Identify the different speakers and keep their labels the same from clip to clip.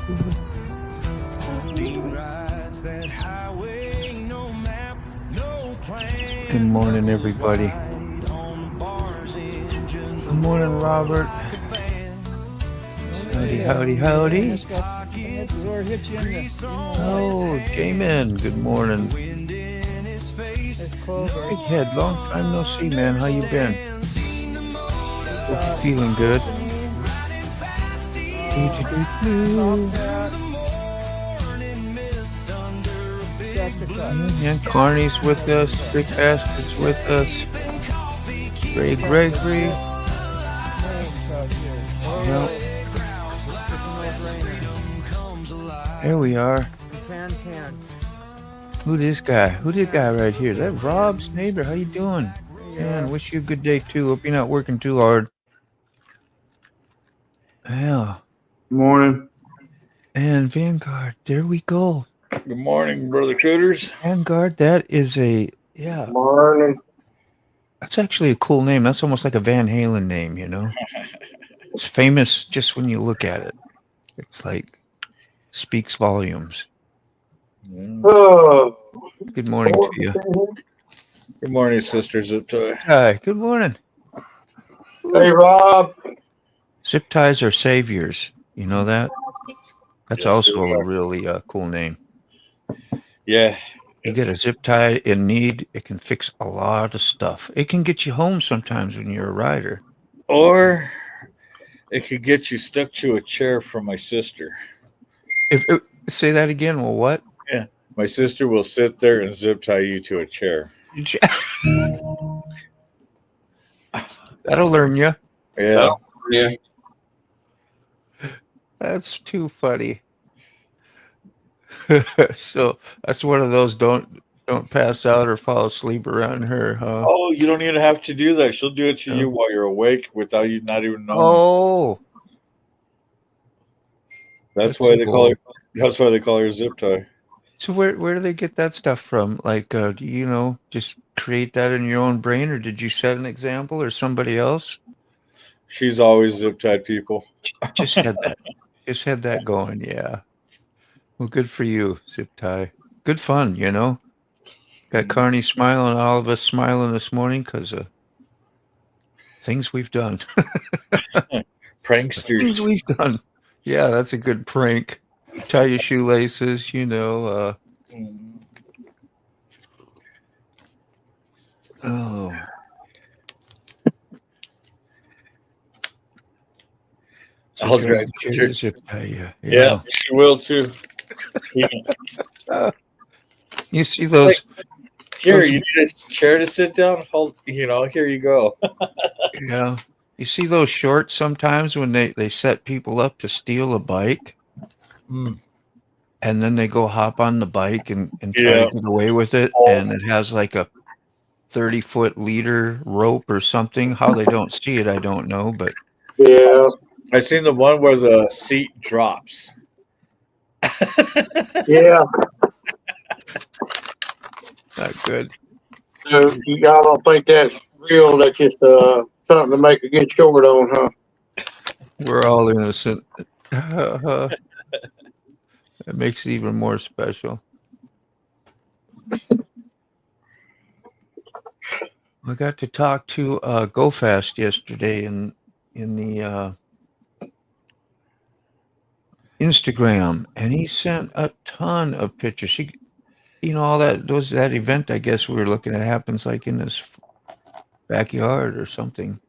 Speaker 1: Good morning, everybody. Good morning, Robert. Howdy, howdy, howdy. Oh, Jamin, good morning. Egghead, long time no see, man. How you been? Hope you're feeling good. And Carney's with us. Big Bastard's with us. Ray Gregory. Yep. There we are. Who this guy? Who this guy right here? Is that Rob's neighbor? How you doing? Man, wish you a good day too. Hope you're not working too hard. Yeah.
Speaker 2: Morning.
Speaker 1: And Vanguard, there we go.
Speaker 3: Good morning, brother Critters.
Speaker 1: Vanguard, that is a
Speaker 2: Morning.
Speaker 1: That's actually a cool name. That's almost like a Van Halen name, you know? It's famous just when you look at it. It's like speaks volumes.
Speaker 2: Oh.
Speaker 1: Good morning to you.
Speaker 3: Good morning, Sister Zip Tie.
Speaker 1: Hi, good morning.
Speaker 2: Hey, Rob.
Speaker 1: Zip ties are saviors. You know that? That's
Speaker 3: Yes,
Speaker 1: also
Speaker 3: they
Speaker 1: a
Speaker 3: are.
Speaker 1: really cool name.
Speaker 3: Yeah.
Speaker 1: You get a zip tie in need, it can fix a lot of stuff. It can get you home sometimes when you're a rider.
Speaker 3: Or it could get you stuck to a chair from my sister.
Speaker 1: Say that again. Well, what?
Speaker 3: Yeah. My sister will sit there and zip tie you to a chair.
Speaker 1: That'll learn you.
Speaker 3: Yeah.
Speaker 2: Yeah.
Speaker 1: That's too funny. So that's one of those don't pass out or fall asleep around her, huh?
Speaker 3: Oh, you don't even have to do that. She'll do it to you while you're awake without you not even knowing.
Speaker 1: Oh,
Speaker 3: That's why they call her. That's why they call her zip tie.
Speaker 1: So where do they get that stuff from? Like, do you know, just create that in your own brain, or did you set an example, or somebody else?
Speaker 3: She's always zip tied people.
Speaker 1: Just had that going, yeah. Well, good for you, zip tie. Good fun, you know. Got Carney smiling, all of us smiling this morning because of things we've done.
Speaker 3: Pranksters.
Speaker 1: Things we've done. Yeah, that's a good prank. Tie your shoelaces, you know. Oh.
Speaker 3: I'll drag the chair.
Speaker 1: Zip tie,
Speaker 3: Yeah, she will too.
Speaker 1: You see those?
Speaker 3: Here, you need a chair to sit down. Hold, here you go.
Speaker 1: Yeah. You see those shorts sometimes when they set people up to steal a bike, and then they go hop on the bike and try to get away with it, and it has like a 30-foot leader rope or something. How they don't see it, I don't know, but
Speaker 2: Yeah.
Speaker 3: I seen the one where the seat drops.
Speaker 2: Yeah.
Speaker 1: Not good.
Speaker 2: So y'all don't think that's real? That's just something to make a good short on, huh?
Speaker 1: We're all innocent. It makes it even more special. I got to talk to Go Fast yesterday in the Instagram, and he sent a ton of pictures. All that event I guess we were looking at happens like in his backyard or something.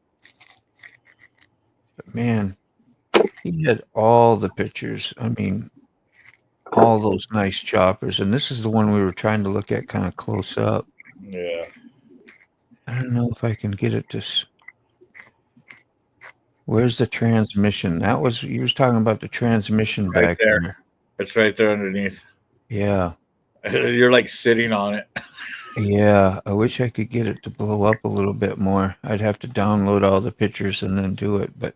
Speaker 1: But man, he had all the pictures. I mean, all those nice choppers, and this is the one we were trying to look at kind of close up.
Speaker 3: Yeah.
Speaker 1: I don't know if I can get it to. Where's the transmission? You was talking about the transmission
Speaker 3: Right
Speaker 1: back there.
Speaker 3: It's right there underneath.
Speaker 1: Yeah.
Speaker 3: You're like sitting on it.
Speaker 1: Yeah, I wish I could get it to blow up a little bit more. I'd have to download all the pictures and then do it, but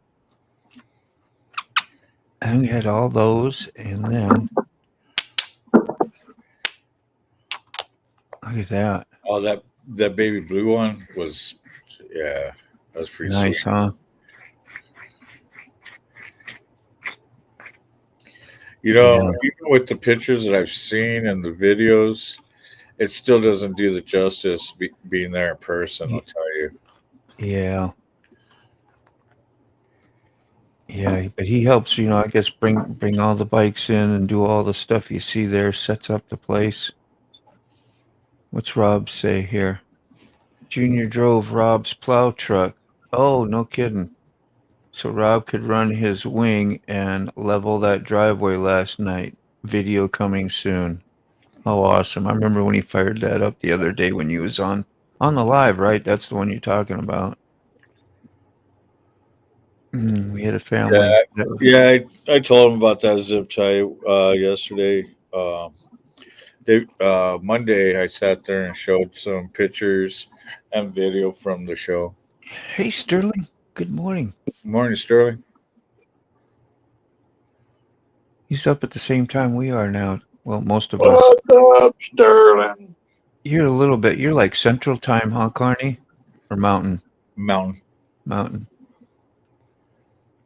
Speaker 1: I had all those, and then look at that.
Speaker 3: Oh, that baby blue one was, that was pretty
Speaker 1: Nice,
Speaker 3: sweet.
Speaker 1: huh?
Speaker 3: You know, even with the pictures that I've seen and the videos, it still doesn't do the justice being there in person. I'll tell you.
Speaker 1: Yeah. Yeah, but he helps, I guess bring all the bikes in and do all the stuff you see there, sets up the place. What's Rob say here? Junior drove Rob's plow truck. Oh, no kidding. So Rob could run his wing and level that driveway last night. Video coming soon. Oh, awesome. I remember when he fired that up the other day when he was on the live, right? That's the one you're talking about. We had a family.
Speaker 3: Yeah, I told him about that zip tie yesterday. Monday, I sat there and showed some pictures and video from the show.
Speaker 1: Hey, Sterling. Good morning.
Speaker 3: Morning, Sterling.
Speaker 1: He's up at the same time we are now. Well, most of us.
Speaker 2: What's up, Sterling?
Speaker 1: You're a little bit. You're like Central Time, huh, Carney? Or Mountain?
Speaker 3: Mountain.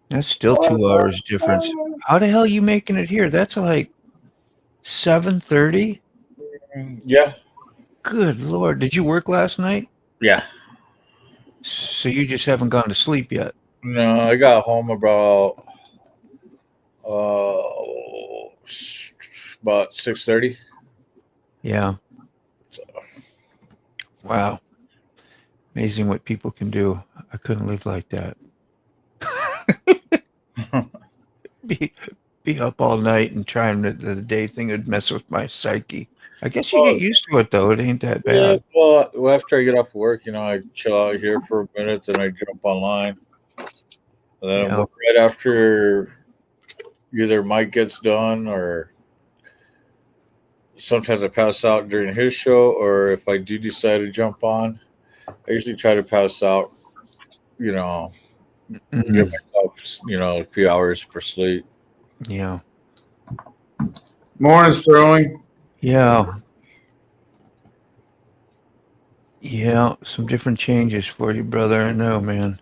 Speaker 1: That's still 2 hours difference. How the hell are you making it here? That's like 7:30?
Speaker 3: Yeah.
Speaker 1: Good Lord. Did you work last night?
Speaker 3: Yeah.
Speaker 1: So you just haven't gone to sleep yet?
Speaker 3: No, I got home about 6:30.
Speaker 1: Yeah. Wow. Amazing what people can do. I couldn't live like that. be up all night and trying the day thing would mess with my psyche. I guess you get used to it though. It ain't that bad.
Speaker 3: Yeah, well, after I get off work, I chill out here for a minute, then I jump online. And then right after either Mike gets done or sometimes I pass out during his show, or if I do decide to jump on, I usually try to pass out, give myself, a few hours for sleep.
Speaker 1: Yeah.
Speaker 4: Morning, Sterling.
Speaker 1: Yeah. Yeah, some different changes for you, brother. I know, man.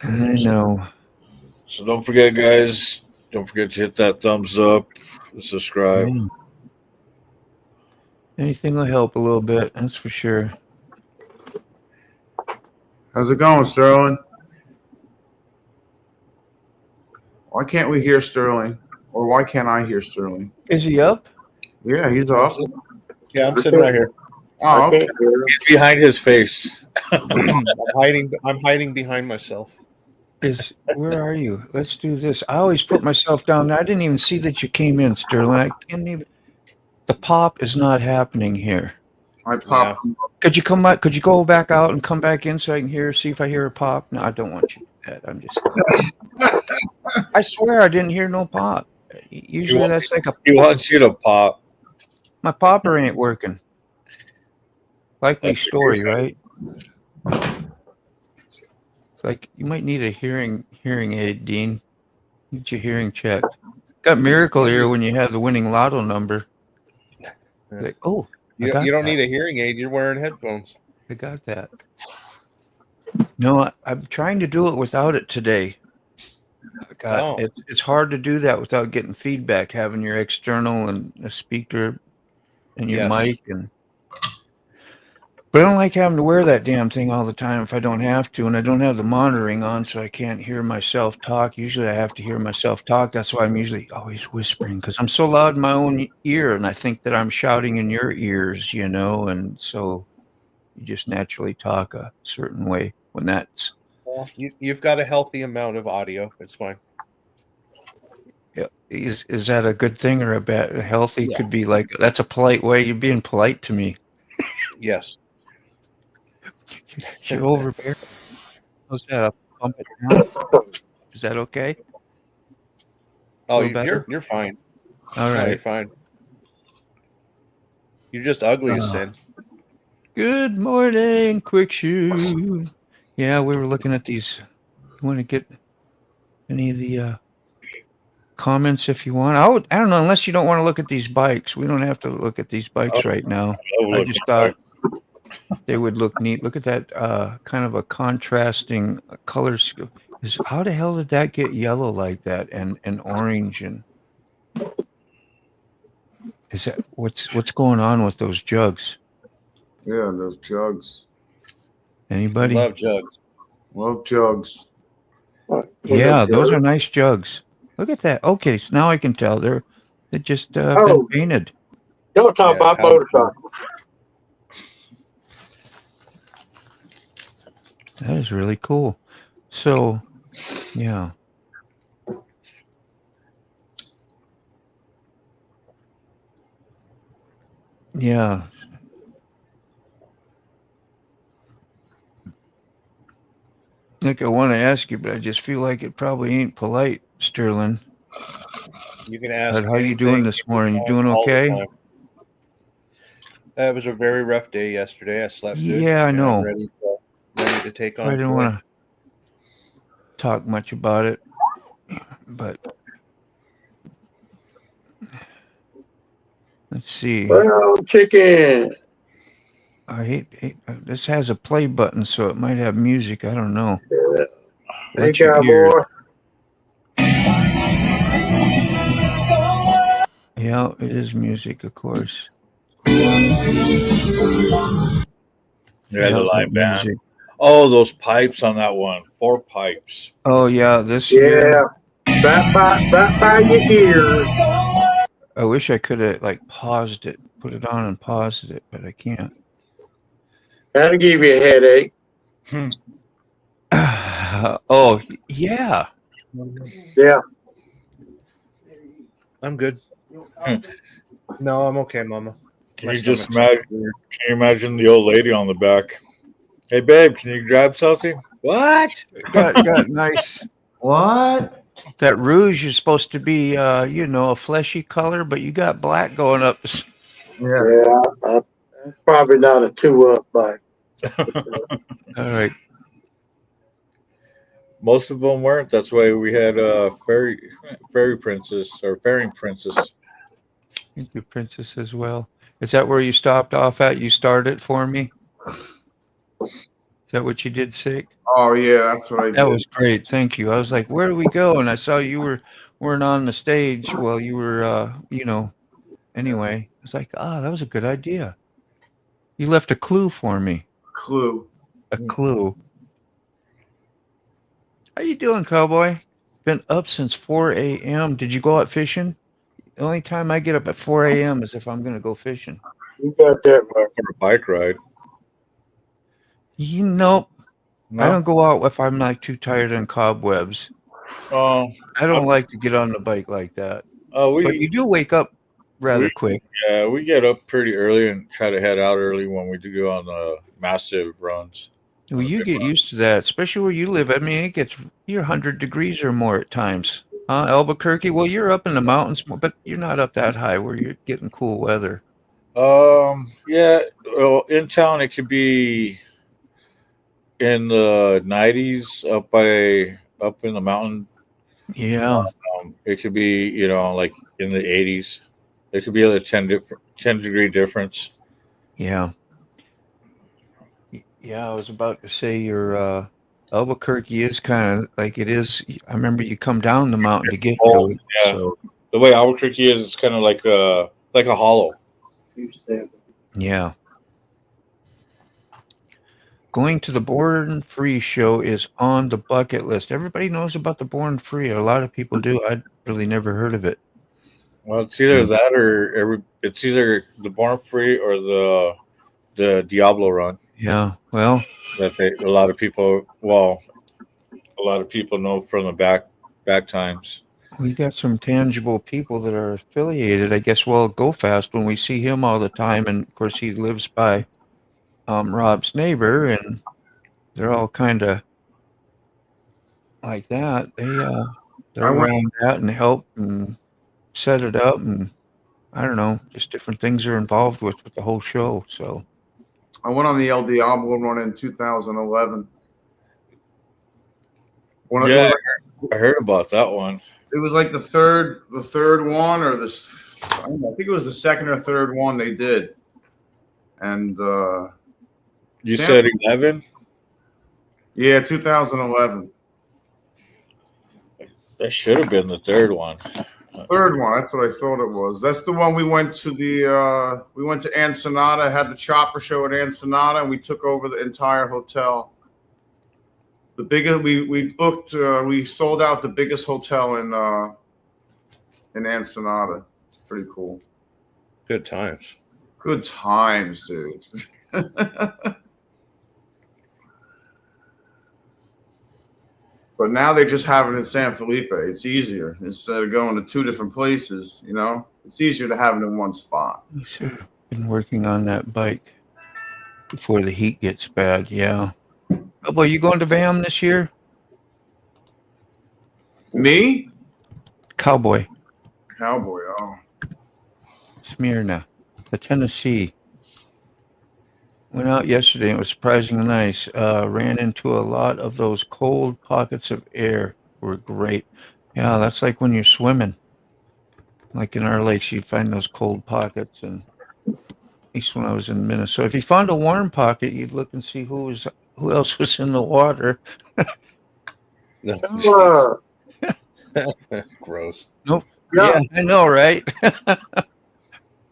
Speaker 1: I know.
Speaker 3: So don't forget, guys. Don't forget to hit that thumbs up, subscribe.
Speaker 1: Anything will help a little bit, that's for sure.
Speaker 4: How's it going, Sterling? Why can't we hear Sterling? Or why can't I hear Sterling?
Speaker 1: Is he up?
Speaker 4: Yeah, he's awesome.
Speaker 3: Yeah, I'm sitting right here.
Speaker 4: Oh, okay.
Speaker 3: He's behind his face.
Speaker 5: I'm hiding behind myself.
Speaker 1: Where are you? Let's do this. I always put myself down. I didn't even see that you came in, Sterling. I can't even. The pop is not happening here.
Speaker 4: I popped.
Speaker 1: Yeah. Could you come back? Could you go back out and come back in so I can see if I hear a pop? No, I don't want you to do that. I'm just. I swear I didn't hear no pop. Usually that's like a.
Speaker 3: He wants you to pop.
Speaker 1: My popper ain't working. Likely story, right? Like you might need a hearing aid, Dean. Get your hearing checked. Got miracle here when you have the winning lotto number. Like, oh,
Speaker 5: you don't need a hearing aid. You're wearing headphones.
Speaker 1: I got that. No, I'm trying to do it without it today. It's hard to do that without getting feedback, having your external and a speaker and your mic But I don't like having to wear that damn thing all the time if I don't have to, and I don't have the monitoring on, so I can't hear myself talk. Usually I have to hear myself talk. That's why I'm usually always whispering, because I'm so loud in my own ear, and I think that I'm shouting in your ears, and so you just naturally talk a certain way when that's...
Speaker 5: Well, you've got a healthy amount of audio. It's fine.
Speaker 1: Yeah. Is that a good thing or a bad? Healthy could be like, that's a polite way. You're being polite to me.
Speaker 5: Yes.
Speaker 1: You're over there. How's that? I'll pump it down. Is that okay?
Speaker 5: Oh, you're fine.
Speaker 1: All right.
Speaker 5: No, you're fine. You're just ugly as sin.
Speaker 1: Good morning, Quick Shoe. Yeah, we were looking at these. You want to get any of the comments if you want? I don't know, unless you don't want to look at these bikes. We don't have to look at these bikes right now. I just thought they would look neat. Look at that kind of a contrasting color. How the hell did that get yellow like that and orange and is that what's going on with those jugs?
Speaker 4: Yeah, those jugs.
Speaker 1: Anybody?
Speaker 5: Love jugs.
Speaker 4: Love jugs.
Speaker 1: Yeah, those are nice jugs. Look at that. Okay, so now I can tell they're just been
Speaker 2: Oh.
Speaker 1: painted.
Speaker 2: Y'all talk about
Speaker 5: powder.
Speaker 2: motorcycles.
Speaker 1: That is really cool. So, yeah. Yeah. Nick, I want to ask you, but I just feel like it probably ain't polite, Sterling.
Speaker 5: You can ask.
Speaker 1: How you doing this morning? You doing okay?
Speaker 5: It was a very rough day yesterday. I slept good.
Speaker 1: Yeah, I
Speaker 5: and
Speaker 1: know.
Speaker 5: I'm ready to take on.
Speaker 1: I didn't want to talk much about it, but let's see.
Speaker 2: Well, chicken.
Speaker 1: I hate this has a play button, so it might have music. I don't know.
Speaker 2: Hey,
Speaker 1: Let you hear
Speaker 2: cowboy.
Speaker 1: it. Yeah, it is music, of course.
Speaker 3: Yeah, the live band.
Speaker 1: Music.
Speaker 3: Oh, those pipes on that one. 4 pipes.
Speaker 1: Oh yeah, this year.
Speaker 2: Right by your ears.
Speaker 1: I wish I could have like paused it, put it on and paused it, but I can't.
Speaker 2: That'll give you a headache.
Speaker 1: Oh yeah.
Speaker 2: Yeah.
Speaker 5: I'm good. No, I'm okay, Mama.
Speaker 3: Can you imagine the old lady on the back? Hey, babe, can you grab something? What?
Speaker 1: Got nice.
Speaker 4: What?
Speaker 1: That rouge is supposed to be, a fleshy color, but you got black going up.
Speaker 2: Yeah. That's probably not a 2-up bike.
Speaker 1: All right.
Speaker 3: Most of them weren't. That's why we had fairy princess or fairing princess.
Speaker 1: Thank you, Princess, as well. Is that where you stopped off at? You started for me? Is that what you did, Sick?
Speaker 4: Oh yeah, that's what I did.
Speaker 1: That was great. Thank you. I was like, where do we go? And I saw you weren't on the stage. Well, you were, anyway. I was like, that was a good idea. You left a clue for me.
Speaker 4: Clue.
Speaker 1: A clue. How you doing, cowboy? Been up since 4 a.m. Did you go out fishing? The only time I get up at 4 a.m. is if I'm going to go fishing.
Speaker 2: You got that right.
Speaker 3: For a bike ride.
Speaker 1: Nope.
Speaker 3: No?
Speaker 1: I don't go out if I'm like too tired on cobwebs.
Speaker 3: Oh,
Speaker 1: I don't like to get on the bike like that.
Speaker 3: oh,
Speaker 1: But you do wake up rather quick.
Speaker 3: Yeah, we get up pretty early and try to head out early when we do go on the massive runs.
Speaker 1: Well, you get used to that, especially where you live. I mean, you're 100 degrees or more at times. Albuquerque, well, you're up in the mountains, but you're not up that high where you're getting cool weather.
Speaker 3: Yeah, well, in town it could be in the 90s up in the mountain.
Speaker 1: Yeah.
Speaker 3: It could be, like in the 80s. It could be a 10 degree difference.
Speaker 1: Yeah. Yeah, I was about to say your Albuquerque is kind of like it is. I remember you come down the mountain to get to it.
Speaker 3: Yeah.
Speaker 1: So
Speaker 3: the way Albuquerque is, it's kind of like a hollow.
Speaker 1: yeah. Going to the Born Free show is on the bucket list. Everybody knows about the Born Free. A lot of people do. I'd really never heard of it.
Speaker 3: Well, it's either that or it's either the Born Free or the Diablo run.
Speaker 1: Yeah. Well,
Speaker 3: that a lot of people know from the back times.
Speaker 1: We got some tangible people that are affiliated. I guess Go Fast when we see him all the time, and of course he lives by Rob's neighbor, and they're all kind of like that. They're around that and help and set it up, and I don't know, just different things are involved with the whole show. So
Speaker 4: I went on the El Diablo run in 2011.
Speaker 3: I heard about that one.
Speaker 4: It was like the third one, or I think it was the second or third one they did. And
Speaker 3: you said 11?
Speaker 4: Yeah, 2011.
Speaker 3: That should have been the third one.
Speaker 4: Third one. That's what I thought it was. That's the one we went to we went to Ensenada, had the chopper show at Ensenada, and we took over the entire hotel. The biggest we booked we sold out the biggest hotel in Ensenada. It's pretty cool.
Speaker 5: Good times.
Speaker 4: Good times, dude. But now they just have it in San Felipe. It's easier instead of going to two different places. You know, it's easier to have it in one spot.
Speaker 1: You should have been working on that bike before the heat gets bad. Yeah. Oh boy, you going to VAM this year?
Speaker 4: Me,
Speaker 1: Cowboy,
Speaker 4: cowboy. Oh,
Speaker 1: Smyrna, the Tennessee. Went out yesterday. It was surprisingly nice. Ran into a lot of those cold pockets of air. Were great. Yeah, that's like when you're swimming. Like in our lakes, you'd find those cold pockets. And at least when I was in Minnesota, if you found a warm pocket, you'd look and see who else was in the water.
Speaker 5: No, gross.
Speaker 1: Nope.
Speaker 2: Yeah.
Speaker 1: Yeah, I know, right?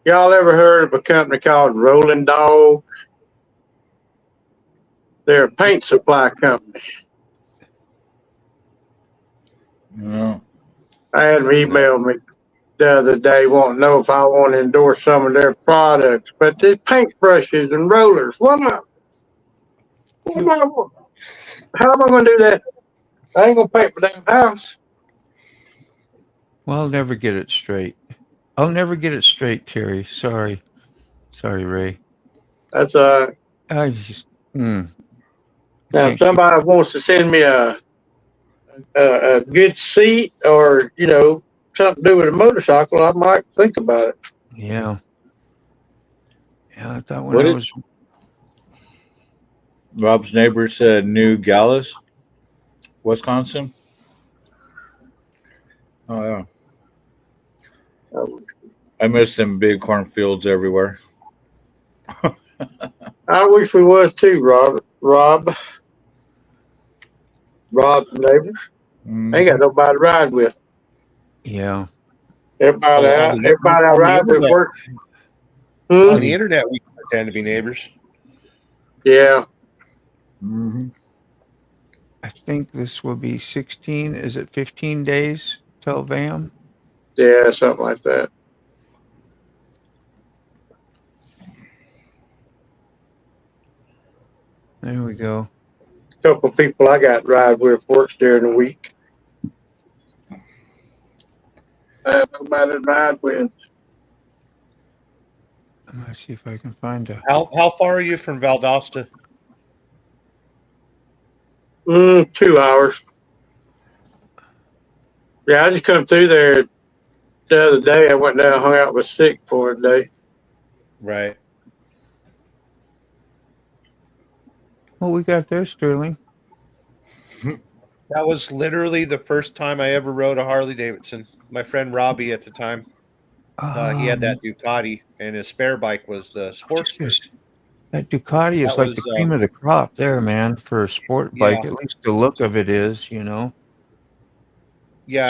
Speaker 2: Y'all ever heard of a company called Rolling Dog? They're a paint supply company.
Speaker 3: No.
Speaker 2: I had them email me the other day wanting to know if I want to endorse some of their products. But these paintbrushes and rollers, how am I going to do that? I ain't going to paint my damn house.
Speaker 1: Well, I'll never get it straight. I'll never get it straight, Terry. Sorry, Ray.
Speaker 2: That's
Speaker 1: I just.
Speaker 2: Now, if somebody wants to send me a good seat or, something to do with a motorcycle, I might think about it.
Speaker 1: Yeah. Yeah, I thought
Speaker 3: What is- Rob's neighbor said New Gallus, Wisconsin. Oh, yeah. I miss them big cornfields everywhere.
Speaker 2: I wish we was too, Rob's neighbors. Ain't got nobody to ride with.
Speaker 1: Yeah.
Speaker 2: Everybody I ride with work.
Speaker 5: On the internet, we pretend to be neighbors.
Speaker 2: Yeah.
Speaker 3: Mm-hmm.
Speaker 1: I think this will be 16. Is it 15 days till VAM?
Speaker 2: Yeah, something like that.
Speaker 1: There we go.
Speaker 2: A couple of people I got to ride with works during the week. I have nobody to ride with.
Speaker 1: I'm gonna see if I can find a.
Speaker 5: How far are you from Valdosta?
Speaker 2: 2 hours. Yeah, I just come through there the other day. I went down and hung out with Sick for a day.
Speaker 5: Right.
Speaker 1: What we got there, Sterling?
Speaker 5: That was literally the first time I ever rode a Harley Davidson. My friend Robbie at the time, he had that Ducati, and his spare bike was the Sportster.
Speaker 1: That Ducati is
Speaker 5: That
Speaker 1: like
Speaker 5: was,
Speaker 1: the cream of the crop there, man, for a sport bike.
Speaker 5: Yeah.
Speaker 1: At least the look of it is,
Speaker 5: Yeah,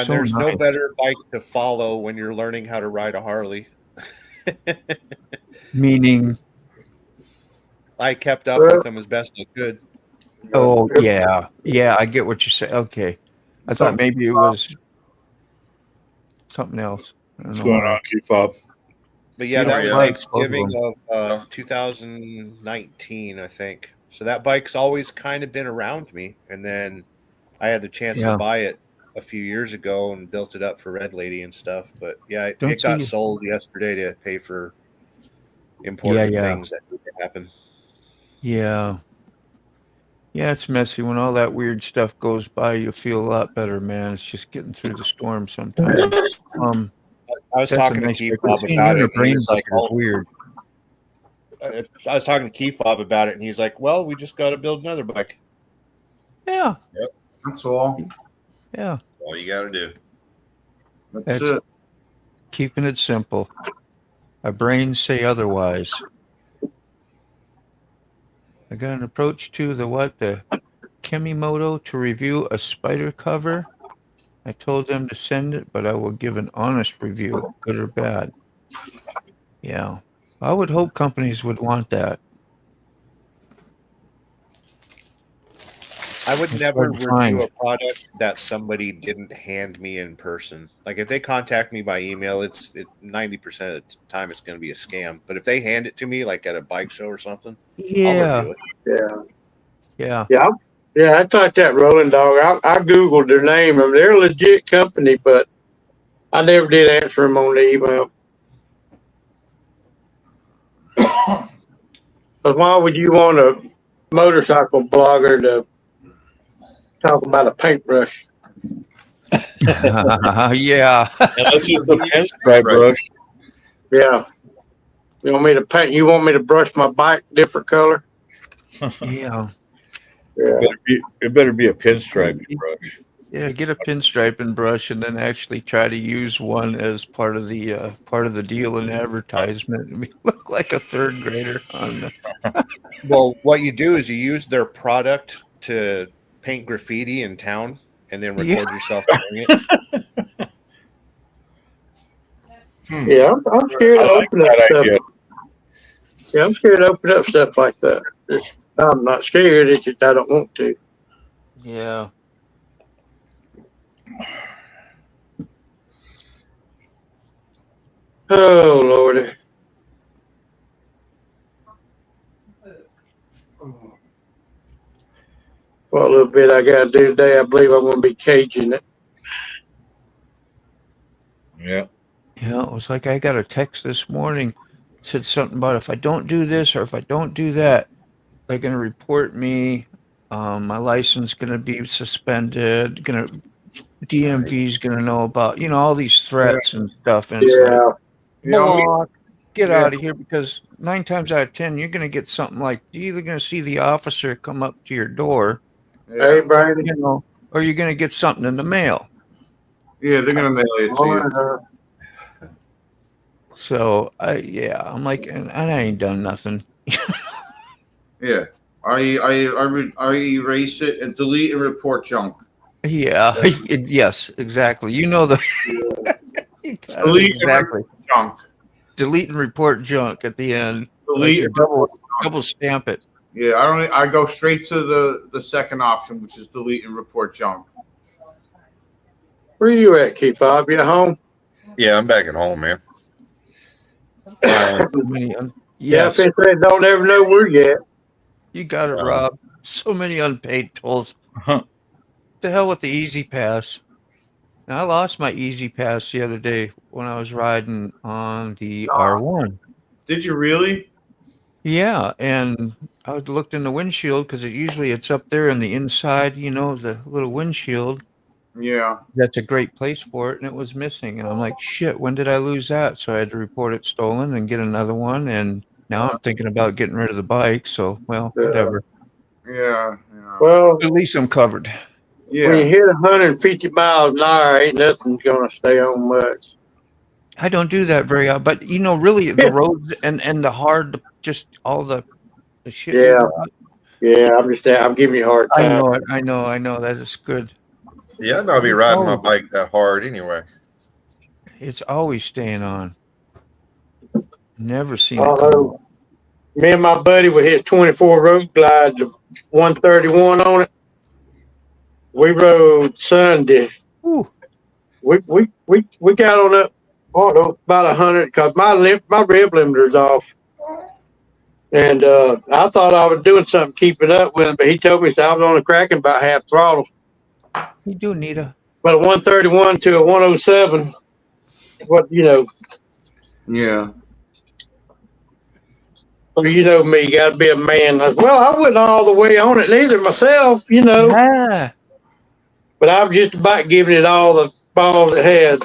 Speaker 1: So
Speaker 5: there's no
Speaker 1: nice.
Speaker 5: better bike to follow when you're learning how to ride a Harley.
Speaker 1: Meaning,
Speaker 5: I kept up with them as best I could.
Speaker 1: oh, yeah. Yeah, I get what you say. Okay. I thought maybe it was something else. I don't
Speaker 3: What's
Speaker 1: know
Speaker 3: going
Speaker 1: why.
Speaker 3: on, Keep
Speaker 5: But yeah,
Speaker 1: You
Speaker 5: that
Speaker 1: know,
Speaker 5: was
Speaker 1: yeah.
Speaker 5: Thanksgiving of 2019, I think. So that bike's always kind of been around me. And then I had the chance
Speaker 1: Yeah.
Speaker 5: to buy it a few years ago and built it up for Red Lady and stuff. But yeah,
Speaker 1: Don't
Speaker 5: it got
Speaker 1: see-
Speaker 5: sold yesterday to pay for important
Speaker 1: Yeah.
Speaker 5: things that need to happen.
Speaker 1: Yeah. Yeah, it's messy. When all that weird stuff goes by, you feel a lot better, man. It's just getting through the storm sometimes.
Speaker 5: I was
Speaker 1: That's a
Speaker 5: talking to
Speaker 1: nice
Speaker 5: Keith
Speaker 1: trick.
Speaker 5: Bob
Speaker 1: Seeing
Speaker 5: about
Speaker 1: you in
Speaker 5: it.
Speaker 1: a
Speaker 5: And he
Speaker 1: brain
Speaker 5: was like,
Speaker 1: bucket is weird.
Speaker 5: I was talking to Keith Bob about it, and he's like, "Well, we just got to build another bike."
Speaker 1: Yeah.
Speaker 4: That's all.
Speaker 1: Yeah.
Speaker 6: All you got to do.
Speaker 4: That's
Speaker 1: That's-
Speaker 4: it.
Speaker 1: Keeping it simple. Our brains say otherwise. I got an approach to the Kemimoto to review a spider cover. I told them to send it, but I will give an honest review, good or bad. Yeah. I would hope companies would want that.
Speaker 5: I would
Speaker 1: It's
Speaker 5: never
Speaker 1: hard to
Speaker 5: review
Speaker 1: find.
Speaker 5: a product that somebody didn't hand me in person. Like if they contact me by email, it's 90% of the time it's going to be a scam. But if they hand it to me, like at a bike show or something, I'll
Speaker 1: Yeah.
Speaker 5: review it.
Speaker 2: Yeah.
Speaker 1: Yeah.
Speaker 2: Yeah, I thought that Rolling Dog. I Googled their name. I mean, they're a legit company, but I never did answer them on the email. But why would you want a motorcycle blogger to talk about a paintbrush?
Speaker 1: Yeah.
Speaker 3: Unless it's a pinstripe brush.
Speaker 2: Yeah. You want me to paint? You want me to brush my bike different color?
Speaker 1: Yeah.
Speaker 2: Yeah.
Speaker 3: It better be a pinstripe brush.
Speaker 1: Yeah, get a pinstripe and brush, and then actually try to use one as part of the deal in advertisement. I mean, look like a third grader on the.
Speaker 5: Well, what you do is you use their product to paint graffiti in town and then record yourself doing it.
Speaker 2: Yeah, I'm scared to open up stuff. Yeah, I'm scared to open up stuff like that. I'm not scared. It's just I don't want to.
Speaker 1: Yeah.
Speaker 2: Oh Lordy. Well, a little bit I got to do today. I believe I'm going to be caging it.
Speaker 3: Yeah.
Speaker 1: Yeah, it was like I got a text this morning, said something about if I don't do this or if I don't do that, they're going to report me. My license going to be suspended. DMV's going to know about, all these threats and stuff. And it's like, block, get out of here, because 9 times out of 10, you're going to get something like you're either going to see the officer come up to your door,
Speaker 2: Hey, Brady.
Speaker 1: or you're going to get something in the mail.
Speaker 4: Yeah, they're gonna mail it to you.
Speaker 1: So I'm like, and I ain't done nothing.
Speaker 4: Yeah, I erase it and delete and report junk.
Speaker 1: Yeah. Yes, exactly. You know the
Speaker 4: Delete
Speaker 1: exactly
Speaker 4: junk.
Speaker 1: Delete and report junk at the end.
Speaker 4: Delete
Speaker 1: Like double stamp it.
Speaker 4: Yeah, I go straight to the second option, which is delete and report junk.
Speaker 2: Where you at, Keith Bob? You at home?
Speaker 6: Yeah, I'm back at home, man.
Speaker 1: Yes.
Speaker 2: Yeah, I don't ever know where you at.
Speaker 1: You got it, Rob. So many unpaid tolls. The hell with the Easy Pass. Now, I lost my Easy Pass the other day when I was riding on the R1.
Speaker 4: Did you really?
Speaker 1: Yeah, and I looked in the windshield because it's up there in the inside, the little windshield.
Speaker 4: Yeah.
Speaker 1: That's a great place for it, and it was missing. And I'm like, shit, when did I lose that? So I had to report it stolen and get another one. And now I'm thinking about getting rid of the bike. So, whatever.
Speaker 4: Yeah.
Speaker 2: Well,
Speaker 1: at least I'm covered.
Speaker 4: Yeah.
Speaker 2: When you hit 150 miles an hour, ain't nothing's going to stay on much.
Speaker 1: I don't do that very often. But, really, the roads and the hard, just all the shit.
Speaker 2: Yeah, I'm giving you a hard time.
Speaker 1: I know. That is good.
Speaker 6: Yeah, I'd not be riding my bike that hard anyway.
Speaker 1: It's always staying on. Never seen
Speaker 2: it. Me and my buddy with his 24 Road Glide, 131 on it. We rode Sunday.
Speaker 1: Ooh.
Speaker 2: We got on up about 100 because my rev limiter's off. And I thought I was doing something keeping up with him, but he told me I was on the cracking about half throttle.
Speaker 1: You do need
Speaker 2: but a 131 to a 107. What
Speaker 4: Yeah.
Speaker 2: Well, you know me, you got to be a man. Well, I wasn't all the way on it neither myself,
Speaker 1: Yeah.
Speaker 2: But I was just about giving it all the balls it had.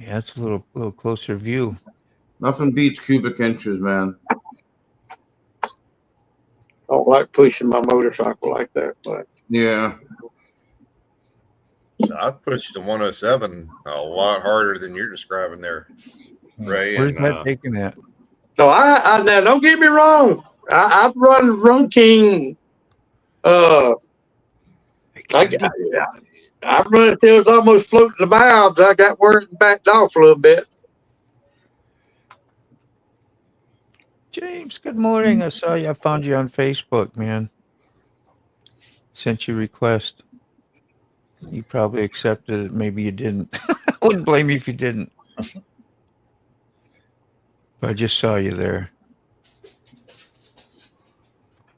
Speaker 1: Yeah, it's a little closer view.
Speaker 4: Nothing beats cubic inches, man.
Speaker 2: I don't like pushing my motorcycle like that, but
Speaker 4: yeah.
Speaker 6: I've pushed the 107 a lot harder than you're describing there, Ray.
Speaker 1: Where's that taking that?
Speaker 2: No, I now don't get me wrong. I've run Road King. I I run it till it's almost floating the valves. I got where it backed off a little bit.
Speaker 1: James, good morning. I saw you. I found you on Facebook, man. Sent you a request. You probably accepted it. Maybe you didn't. I wouldn't blame you if you didn't. But I just saw you there.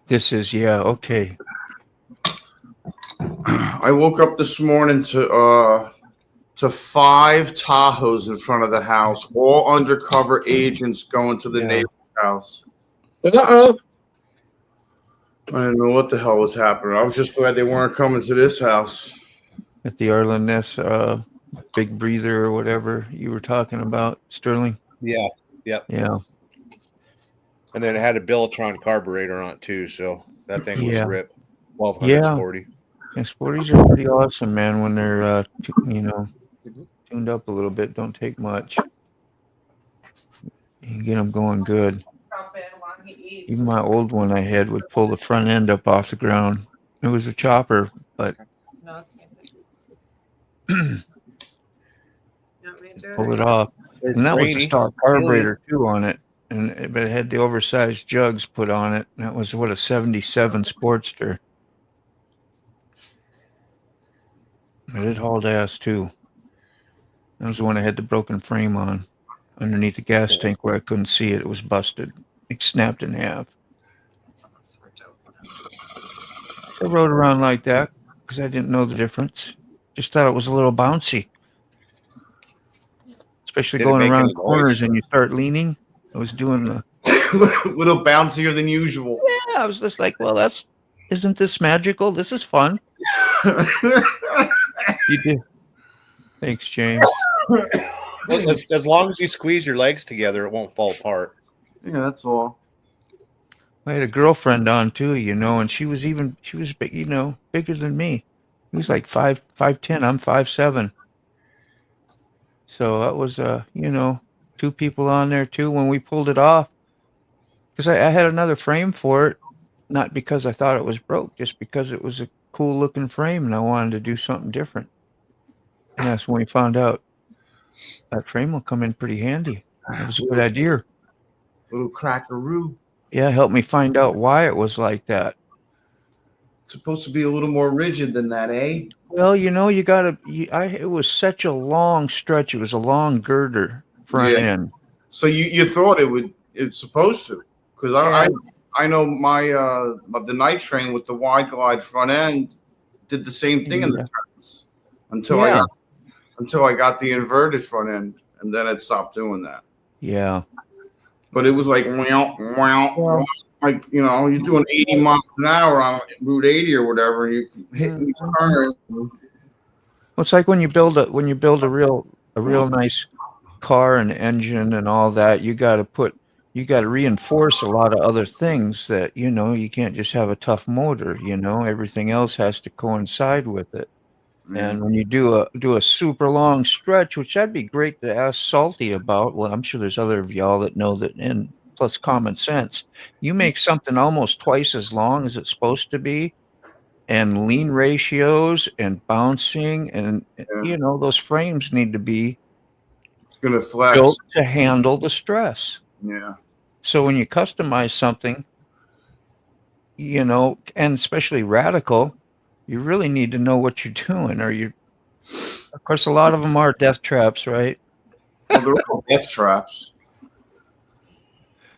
Speaker 1: This is, yeah, okay.
Speaker 4: I woke up this morning to 5 Tahoes in front of the house, all undercover agents going to the neighbor's house.
Speaker 2: Uh-oh.
Speaker 4: I didn't know what the hell was happening. I was just glad they weren't coming to this house.
Speaker 1: At the Arlen Ness big breather or whatever you were talking about, Sterling.
Speaker 5: Yeah. Yep.
Speaker 1: Yeah.
Speaker 5: And then it had a Beltron carburetor on it too, so that thing was ripped. 1200
Speaker 1: Yeah.
Speaker 5: Sporty.
Speaker 1: Yeah, Sporties are pretty awesome, man, when they're tuned up a little bit. Don't take much. You get them going good. Even my old one I had would pull the front end up off the ground. It was a chopper, but pull it off. And that was a stock carburetor too on it. But it had the oversized jugs put on it. That was a 77 Sportster. But it hauled ass too. That was the one I had the broken frame on. Underneath the gas tank where I couldn't see it. It was busted. It snapped in half. I rode around like that because I didn't know the difference. Just thought it was a little bouncy. Especially going around corners and you start leaning. I was doing the
Speaker 4: little bouncier than usual.
Speaker 1: Yeah, I was just like, well, isn't this magical? This is fun. You did. Thanks, James.
Speaker 5: As long as you squeeze your legs together, it won't fall apart.
Speaker 4: Yeah, that's all.
Speaker 1: I had a girlfriend on too, and she was big, bigger than me. He was like 5'10". I'm 5'7". So that was, two people on there too when we pulled it off. Because I had another frame for it, not because I thought it was broke, just because it was a cool looking frame and I wanted to do something different. And that's when we found out that frame will come in pretty handy. It was a good idea.
Speaker 4: Little crackaroo.
Speaker 1: Yeah, helped me find out why it was like that.
Speaker 4: It's supposed to be a little more rigid than that, eh?
Speaker 1: Well, it was such a long stretch. It was a long girder front end.
Speaker 4: So you thought it's supposed to. Because I know the night train with the wide glide front end did the same thing in the turns until I got the inverted front end, and then it stopped doing that.
Speaker 1: Yeah.
Speaker 4: But it was like like you're doing 80 miles an hour on Route 80 or whatever, and you hit these turns.
Speaker 1: Well, it's like when you build a real nice car and engine and all that, you got to reinforce a lot of other things that, you can't just have a tough motor, everything else has to coincide with it. And when you do a super long stretch, which that'd be great to ask Salty about. Well, I'm sure there's other of y'all that know that, and plus common sense, you make something almost twice as long as it's supposed to be, and lean ratios and bouncing, and those frames need to be
Speaker 4: gonna flex
Speaker 1: built to handle the stress.
Speaker 4: Yeah.
Speaker 1: So when you customize something, and especially radical, you really need to know what you're doing, of course, a lot of them are death traps, right?
Speaker 4: Well, they're all death traps.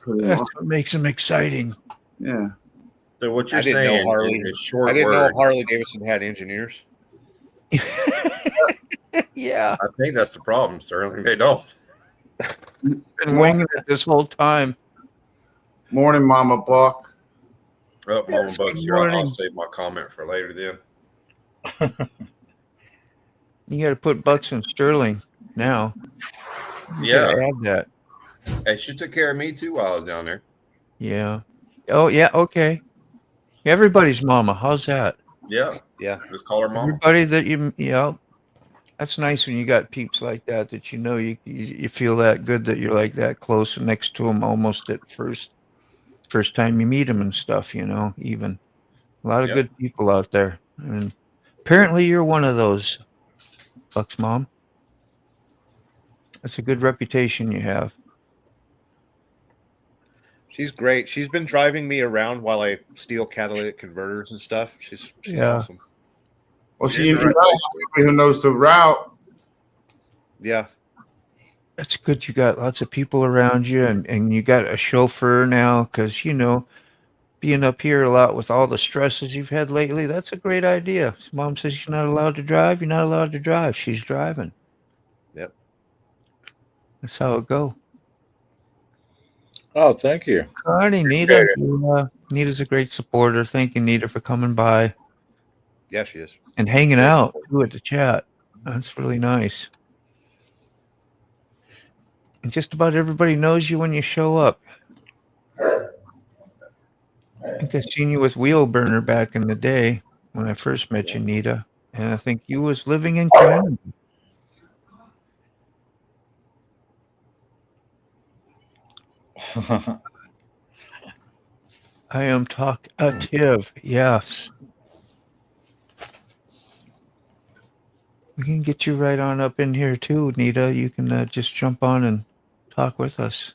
Speaker 1: That's what makes them exciting.
Speaker 4: Yeah.
Speaker 6: So what you're
Speaker 5: I didn't
Speaker 6: saying
Speaker 5: know Harley.
Speaker 6: in short
Speaker 5: I didn't
Speaker 6: words,
Speaker 5: know Harley Davidson had engineers.
Speaker 1: Yeah.
Speaker 6: I think that's the problem, Sterling. They don't.
Speaker 1: Been winging it this whole time.
Speaker 4: Morning, Mama Buck.
Speaker 6: Oh, Mama
Speaker 1: Yes,
Speaker 6: Buck's
Speaker 1: good
Speaker 6: here. I'll
Speaker 1: morning.
Speaker 6: save my comment for later then.
Speaker 1: You got to put Bucks and Sterling now. You
Speaker 6: Yeah.
Speaker 1: gotta add that.
Speaker 6: Hey, she took care of me too while I was down there.
Speaker 1: Yeah. Oh, yeah. Okay. Everybody's mama. How's that?
Speaker 6: Yeah.
Speaker 5: Yeah.
Speaker 6: Just call her mama.
Speaker 1: Everybody that that's nice when you got peeps like that you feel that good that you're like that close and next to them almost at first time you meet them and stuff, even a lot of good people out there. And Apparently, you're one of those, Buck's mom. That's a good reputation you have.
Speaker 5: She's great. She's been driving me around while I steal catalytic converters and stuff. She's awesome.
Speaker 4: Well,
Speaker 6: You're
Speaker 4: she
Speaker 6: in the right place,
Speaker 4: who knows the route.
Speaker 5: Yeah.
Speaker 1: That's good. You got lots of people around you, and you got a chauffeur now because, being up here a lot with all the stresses you've had lately, that's a great idea. Mom says you're not allowed to drive. You're not allowed to drive. She's driving.
Speaker 5: Yep.
Speaker 1: That's how it go.
Speaker 3: Oh, thank you.
Speaker 1: Alrighty, Nita. Nita's a great supporter. Thank you, Nita, for coming by
Speaker 5: Yeah, she is.
Speaker 1: and hanging
Speaker 5: Great
Speaker 1: out
Speaker 5: support.
Speaker 1: too at the chat. That's really nice. And just about everybody knows you when you show up. I think I seen you with Wheel Burner back in the day when I first met you, Nita. And I think you was living in Canada. I am talkative. Yes. We can get you right on up in here too, Nita. You can just jump on and talk with us.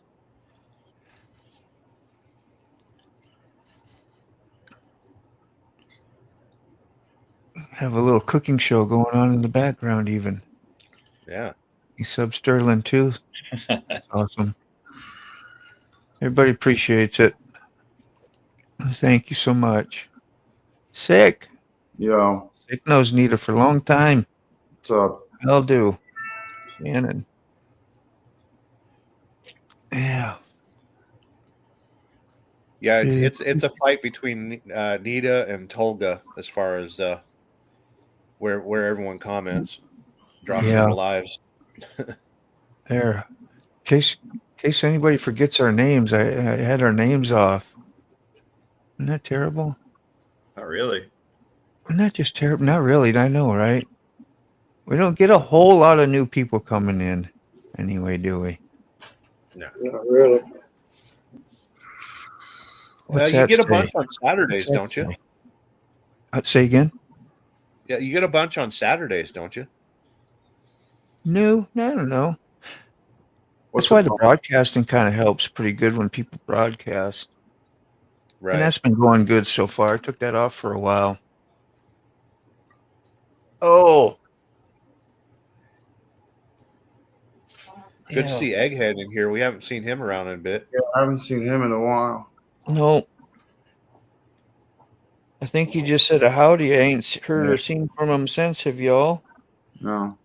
Speaker 1: Have a little cooking show going on in the background even.
Speaker 5: Yeah.
Speaker 1: You sub Sterling too? That's awesome. Everybody appreciates it. Thank you so much. Sick.
Speaker 4: Yo,
Speaker 1: Sick knows Nita for a long time.
Speaker 4: what's up?
Speaker 1: I'll do. Shannon. Yeah.
Speaker 5: Yeah, it's a fight between Nita and Tolga as far as where everyone comments, drops
Speaker 1: Yeah.
Speaker 5: into lives.
Speaker 1: There. In case anybody forgets our names, I had our names off. Isn't that terrible?
Speaker 6: Not really.
Speaker 1: Isn't that just terrible? Not really. I know, right? We don't get a whole lot of new people coming in anyway, do we?
Speaker 2: Not really.
Speaker 1: What's
Speaker 5: You
Speaker 1: that
Speaker 5: get a
Speaker 1: say?
Speaker 5: bunch on Saturdays,
Speaker 1: What's that
Speaker 5: don't you?
Speaker 1: say? Say again?
Speaker 5: Yeah, you get a bunch on Saturdays, don't you?
Speaker 1: No, I don't know.
Speaker 4: What's
Speaker 1: That's why
Speaker 4: the
Speaker 1: the broadcasting kind of helps pretty good when people broadcast.
Speaker 5: Right.
Speaker 1: And that's been going good so far. I took that off for a while. Oh.
Speaker 5: Good to see Egghead in here. We haven't seen him around in a bit.
Speaker 4: Yeah, I haven't seen him in a while.
Speaker 1: No. I think he just said a howdy. I ain't heard or seen from him since, have y'all?
Speaker 4: No.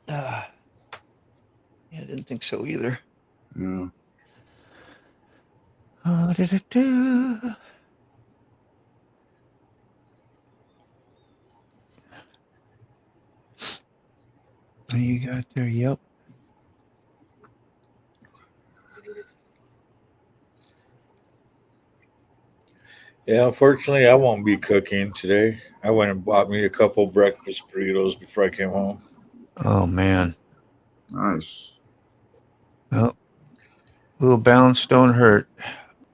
Speaker 1: Yeah, I didn't think so either.
Speaker 4: Yeah.
Speaker 1: Da-da-da. You got there, yep.
Speaker 3: Yeah, unfortunately, I won't be cooking today. I went and bought me a couple breakfast burritos before I came home.
Speaker 1: Oh, man.
Speaker 4: Nice.
Speaker 1: Well, a little balance don't hurt.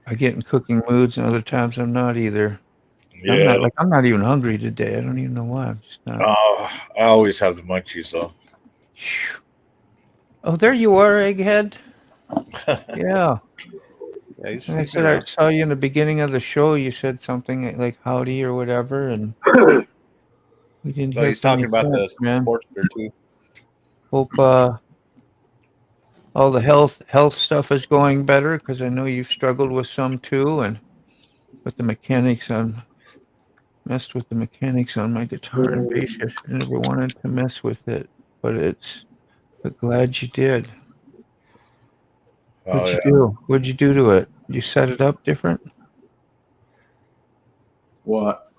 Speaker 1: I get in cooking moods, and other times I'm not either.
Speaker 3: Yeah.
Speaker 1: I'm not even hungry today. I don't even know why. I'm just not.
Speaker 3: I always have the munchies, though.
Speaker 1: Oh, there you are, Egghead. Yeah.
Speaker 5: Yeah, he's
Speaker 1: Like I said, I saw you in the beginning of the show. You said something like howdy or whatever, and we didn't hear
Speaker 5: he's
Speaker 1: from
Speaker 5: talking
Speaker 1: you
Speaker 5: about
Speaker 1: since,
Speaker 5: the
Speaker 1: man.
Speaker 5: Portster too.
Speaker 1: Hope all the health stuff is going better, because I know you've struggled with some too, and with the mechanics messed with the mechanics on my guitar and bass. I never wanted to mess with it, but glad you did. What'd you do? What'd you do to it? Did you set it up different?
Speaker 4: What?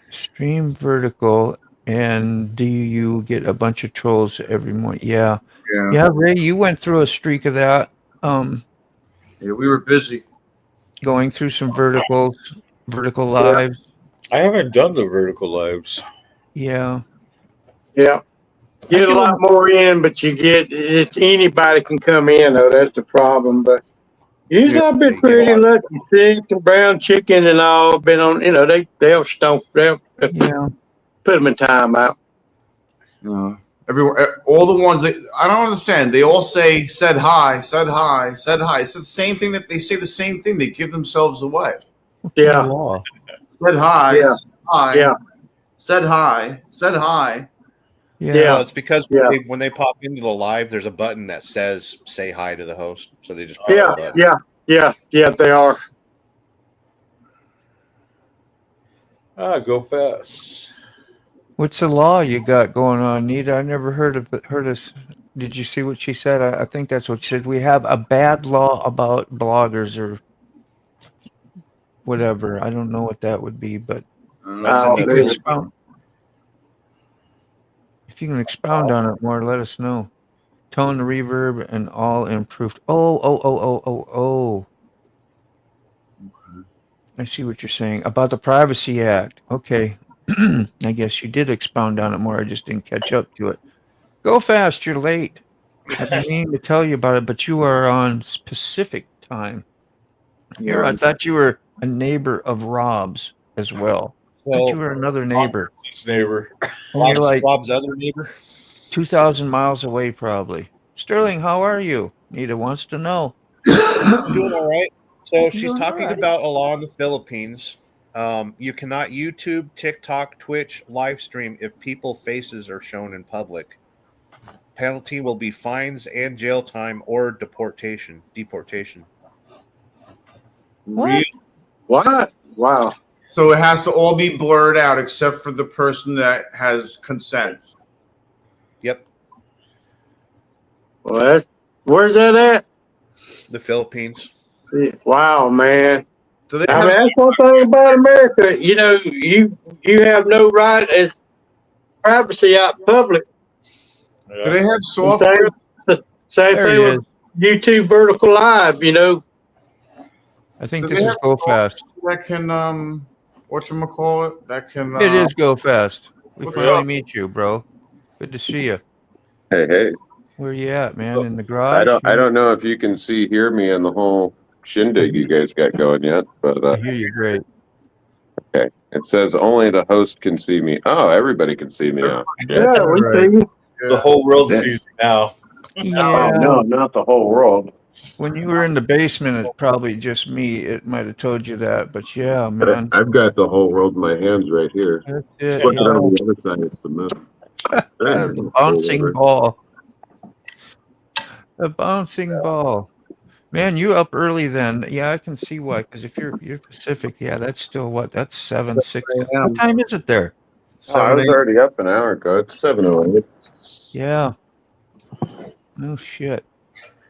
Speaker 1: Stream vertical, and do you get a bunch of trolls every morning? Yeah. Yeah, Ray, you went through a streak of that.
Speaker 4: Yeah, we were busy.
Speaker 1: Going through some vertical lives.
Speaker 3: I haven't done the vertical lives.
Speaker 1: Yeah.
Speaker 2: Yeah. Get a lot more in, but anybody can come in though. That's the problem. But Usually I've been
Speaker 5: They get a
Speaker 2: pretty
Speaker 5: lot.
Speaker 2: lucky. Steak and brown chicken and all been on. They'll put
Speaker 1: Yeah.
Speaker 2: them in timeout.
Speaker 4: Everyone, all the ones that I don't understand. They all said hi, said hi, said hi. It's the same thing that they say the same thing. They give themselves away.
Speaker 2: Yeah,
Speaker 1: Law.
Speaker 4: Said hi,
Speaker 2: Yeah.
Speaker 4: said hi,
Speaker 2: Yeah.
Speaker 4: said hi, said hi.
Speaker 1: Yeah.
Speaker 5: Well, it's because
Speaker 2: Yeah.
Speaker 5: when they pop into the live, there's a button that says "Say hi to the host," so they just press
Speaker 2: Yeah.
Speaker 5: the button.
Speaker 2: Yeah. They are.
Speaker 3: Go fast.
Speaker 1: What's the law you got going on, Nita? I never heard of it. Did you see what she said? I think that's what she said. We have a bad law about bloggers or whatever. I don't know what that would be, but
Speaker 5: That's
Speaker 2: Oh,
Speaker 5: in the
Speaker 2: man.
Speaker 5: Philippines.
Speaker 1: if you can expound on it more, let us know. Tone, the reverb, and all improved. Oh. I see what you're saying about the Privacy Act. Okay. I guess you did expound on it more. I just didn't catch up to it. Go fast. You're late. I've been meaning to tell you about it, but you are on Pacific time. Here, I thought you were a neighbor of Rob's as well. I thought you were another neighbor.
Speaker 3: This neighbor.
Speaker 1: And you're like
Speaker 5: Rob's other neighbor.
Speaker 1: 2,000 miles away, probably. Sterling, how are you? Nita wants to know.
Speaker 5: Doing all right. So she's
Speaker 1: Doing
Speaker 5: talking
Speaker 1: all right.
Speaker 5: about a law in the Philippines. You cannot YouTube, TikTok, Twitch, live stream if people faces are shown in public. Penalty will be fines and jail time or deportation.
Speaker 1: What?
Speaker 2: What? Wow.
Speaker 4: So it has to all be blurred out except for the person that has consent.
Speaker 5: Yep,
Speaker 2: Well, where's that at?
Speaker 5: the Philippines.
Speaker 2: Wow, man.
Speaker 4: Do they
Speaker 2: I mean,
Speaker 4: have,
Speaker 2: that's one thing about America. You have no right as privacy out in public.
Speaker 4: do they have software?
Speaker 2: Same
Speaker 1: There
Speaker 2: thing
Speaker 1: he
Speaker 2: with
Speaker 1: is.
Speaker 2: YouTube Vertical Live.
Speaker 1: I think
Speaker 4: Do
Speaker 1: this
Speaker 4: they
Speaker 1: is
Speaker 4: have
Speaker 1: Go Fast.
Speaker 4: that can whatchamacallit? That can
Speaker 1: It is Go Fast. We
Speaker 4: What's
Speaker 1: finally
Speaker 4: up?
Speaker 1: meet you, bro. Good to see you.
Speaker 7: Hey,
Speaker 1: Where you at, man? In the garage?
Speaker 7: I don't know if you can hear me in the whole shindig you guys got going yet, but
Speaker 1: I hear you great.
Speaker 7: okay. It says only the host can see me. Oh, everybody can see me now.
Speaker 2: Yeah,
Speaker 1: That's all
Speaker 2: we
Speaker 1: right.
Speaker 2: see you.
Speaker 3: The whole world sees you now.
Speaker 1: Yeah.
Speaker 7: Oh no, not the whole world.
Speaker 1: When you were in the basement, it's probably just me. It might have told you that, but yeah, man.
Speaker 7: I've got the whole world in my hands right here.
Speaker 1: That's it.
Speaker 7: Put it
Speaker 1: Yeah.
Speaker 7: on the other side. It's the moon.
Speaker 1: The bouncing ball. The bouncing ball. Man, you up early then. Yeah, I can see why. Because if you're Pacific, yeah, that's still what? That's 7, 6. What time is it there?
Speaker 7: Oh, I was already up an hour ago. It's 7:08.
Speaker 1: Yeah. No shit.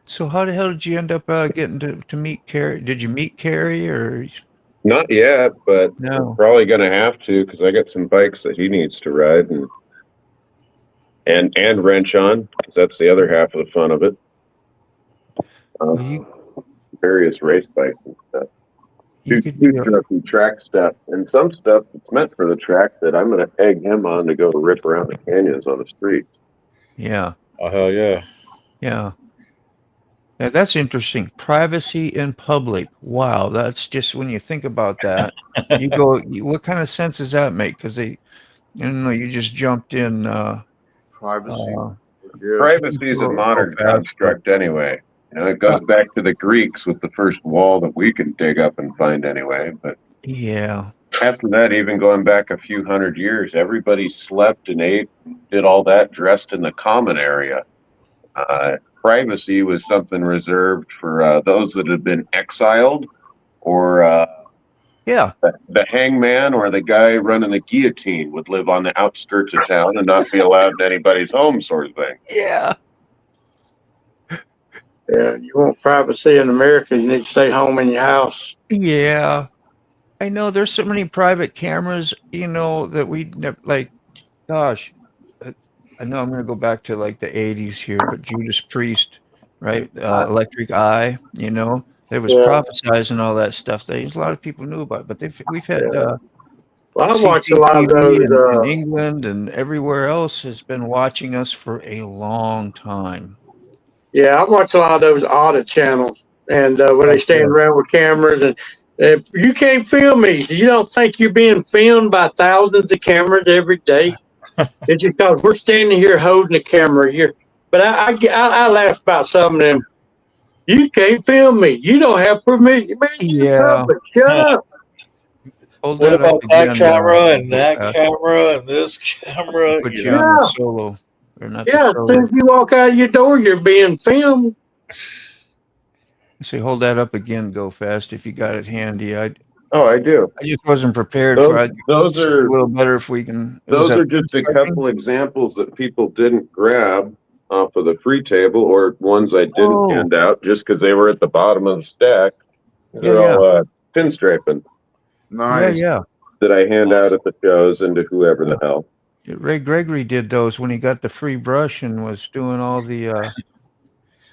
Speaker 1: So how the hell did you end up getting to meet Carrie? Did you meet Carrie or
Speaker 7: Not yet, but
Speaker 1: no?
Speaker 7: I'm probably gonna have to because I got some bikes that he needs to ride and wrench on because that's the other half of the fun of it.
Speaker 1: Well,
Speaker 7: Various race bikes and stuff.
Speaker 1: you could be
Speaker 7: Some track stuff and some stuff that's meant for the track that I'm going to egg him on to go rip around the canyons on the streets.
Speaker 1: yeah.
Speaker 3: Oh, hell yeah.
Speaker 1: Yeah. Yeah, that's interesting. Privacy in public. Wow, that's just when you think about that, you go, what kind of sense does that make? Because you just jumped in.
Speaker 4: Privacy.
Speaker 7: Privacy is a modern construct anyway. It goes back to the Greeks with the first wall that we can dig up and find anyway. But
Speaker 1: Yeah.
Speaker 7: after that, even going back a few hundred years, everybody slept and ate, did all that dressed in the common area. Privacy was something reserved for those that had been exiled, or
Speaker 1: Yeah.
Speaker 7: the hangman or the guy running the guillotine would live on the outskirts of town and not be allowed in anybody's home, sort of thing.
Speaker 1: Yeah.
Speaker 2: Yeah, you want privacy in America, you need to stay home in your house.
Speaker 1: Yeah. I know there's so many private cameras, that we never, like, gosh, I know I'm going to go back to like the 80s here, but Judas Priest, right? Electric Eye, there was prophesizing all that stuff. A lot of people knew about it, but we've had
Speaker 2: Well, I watch a lot of
Speaker 1: CCTV
Speaker 2: those.
Speaker 1: in England and everywhere else has been watching us for a long time.
Speaker 2: Yeah, I watch a lot of those audit channels. and when they stand around with cameras, and you can't film me. You don't think you're being filmed by thousands of cameras every day? It's just because we're standing here holding the camera here. But I laugh about some of them. You can't film me. You don't have permission. Man, you public. Shut up.
Speaker 1: Hold
Speaker 3: What
Speaker 1: that
Speaker 3: about
Speaker 1: up
Speaker 3: that
Speaker 1: again,
Speaker 3: camera and that camera and this camera?
Speaker 1: Put
Speaker 3: You
Speaker 1: you
Speaker 3: know?
Speaker 1: on the solo. Or not
Speaker 2: Yeah,
Speaker 1: the
Speaker 2: as
Speaker 1: solo.
Speaker 2: soon as you walk out your door, you're being filmed.
Speaker 1: Say, hold that up again. Go fast if you got it handy. I
Speaker 7: do.
Speaker 1: just wasn't prepared for it.
Speaker 7: Those
Speaker 1: A
Speaker 7: are
Speaker 1: little better if we can.
Speaker 7: those are just a couple examples that people didn't grab off of the free table, or ones I didn't hand out just because they were at the bottom of the stack. They're all pinstriping.
Speaker 4: Nice.
Speaker 1: Yeah.
Speaker 7: That I hand out at the shows and to whoever the hell.
Speaker 1: Ray Gregory did those when he got the free brush and was doing all the.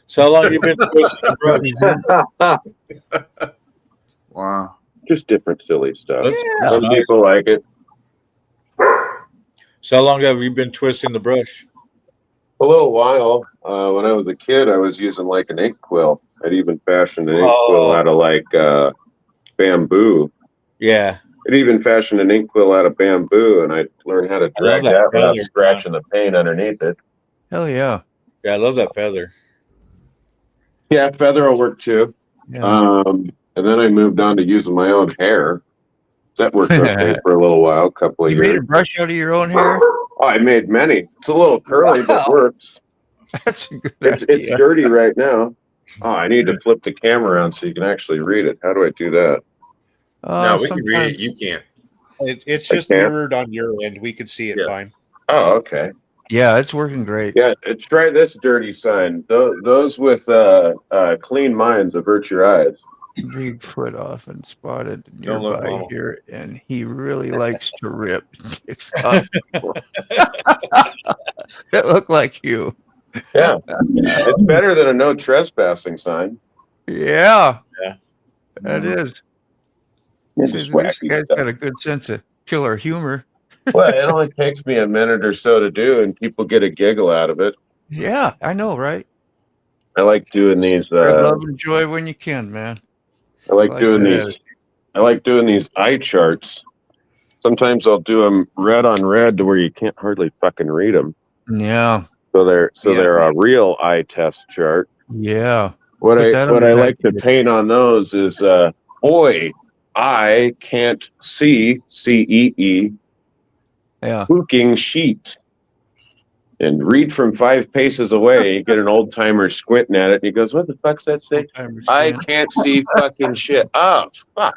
Speaker 3: So how long have you been twisting the brush?
Speaker 4: Wow.
Speaker 7: Just different silly stuff.
Speaker 3: That's
Speaker 7: Some
Speaker 3: nice.
Speaker 7: people like it.
Speaker 3: So how long have you been twisting the brush?
Speaker 7: A little while. When I was a kid, I was using like an ink quill. I'd even fashioned an ink quill out of like bamboo.
Speaker 3: Yeah.
Speaker 7: I'd even fashioned an ink quill out of bamboo, and I learned how to drag that without scratching the paint underneath it.
Speaker 1: Hell yeah.
Speaker 3: Yeah, I love that feather.
Speaker 7: Yeah, feather will work too.
Speaker 1: Yeah.
Speaker 7: And then I moved on to using my own hair. That worked okay for a little while, a couple of
Speaker 1: You
Speaker 7: years.
Speaker 1: made a brush out of your own hair?
Speaker 7: Oh, I made many. It's a little curly, but works.
Speaker 1: That's a good
Speaker 7: It's dirty right now. Oh, I need to flip the camera around so you can actually read it. How do I do that?
Speaker 6: No, we can read it. You can't.
Speaker 5: It's just mirrored on your end. We could see it fine.
Speaker 7: Oh, okay.
Speaker 1: Yeah, it's working great.
Speaker 7: Yeah, try this dirty sign. Those with clean minds avert your eyes.
Speaker 1: Big foot off and spotted
Speaker 6: Don't look
Speaker 1: nearby
Speaker 6: normal.
Speaker 1: here, and he really likes to rip dicks off. It looked like you.
Speaker 7: Yeah, it's better than a no trespassing sign.
Speaker 1: Yeah,
Speaker 3: Yeah.
Speaker 1: that is.
Speaker 7: It's
Speaker 1: This
Speaker 7: just wacky
Speaker 1: guy's
Speaker 7: stuff.
Speaker 1: got a good sense of killer humor.
Speaker 7: Well, it only takes me a minute or so to do, and people get a giggle out of it.
Speaker 1: Yeah, I know, right?
Speaker 7: I like doing these.
Speaker 1: Spread love and joy when you can, man.
Speaker 7: I like doing these. I like doing these eye charts. Sometimes I'll do them red on red to where you can't hardly fucking read them.
Speaker 1: Yeah.
Speaker 7: So they're a real eye test chart.
Speaker 1: Yeah.
Speaker 7: What I like to paint on those is boy, I can't see CEE.
Speaker 1: Yeah.
Speaker 7: Hooking sheet. And read from 5 paces away, you get an old timer squinting at it, and he goes, "What the fuck's that say?" I can't see fucking shit. Oh, fuck.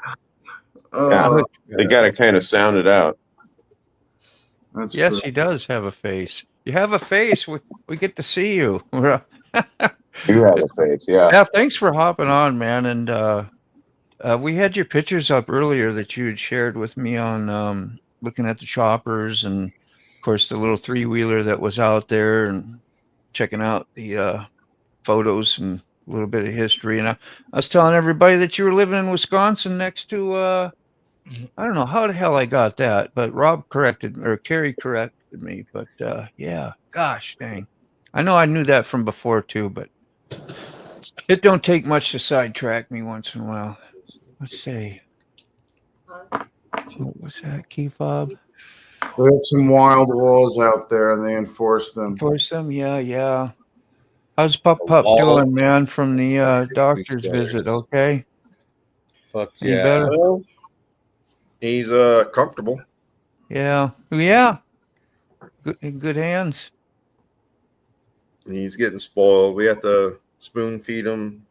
Speaker 7: Yeah, they got to kind of sound it out.
Speaker 1: Yes, he does have a face. You have a face. We get to see you.
Speaker 7: You have a face, yeah.
Speaker 1: Yeah, thanks for hopping on, man. And we had your pictures up earlier that you had shared with me on looking at the choppers and, of course, the little 3-wheeler that was out there and checking out the photos and a little bit of history. And I was telling everybody that you were living in Wisconsin next to, I don't know how the hell I got that, but Carrie corrected me. But yeah, gosh dang. I know I knew that from before too, but it don't take much to sidetrack me once in a while. Let's see. What's that, key fob?
Speaker 4: We have some wild laws out there, and they enforce them.
Speaker 1: Enforce them? Yeah. How's Pup doing, man, from the doctor's visit? Okay.
Speaker 3: Fuck
Speaker 1: Any
Speaker 3: yeah.
Speaker 1: better?
Speaker 6: Well, he's comfortable.
Speaker 1: Yeah. Good, in good hands.
Speaker 6: He's getting spoiled. We have to spoon feed him.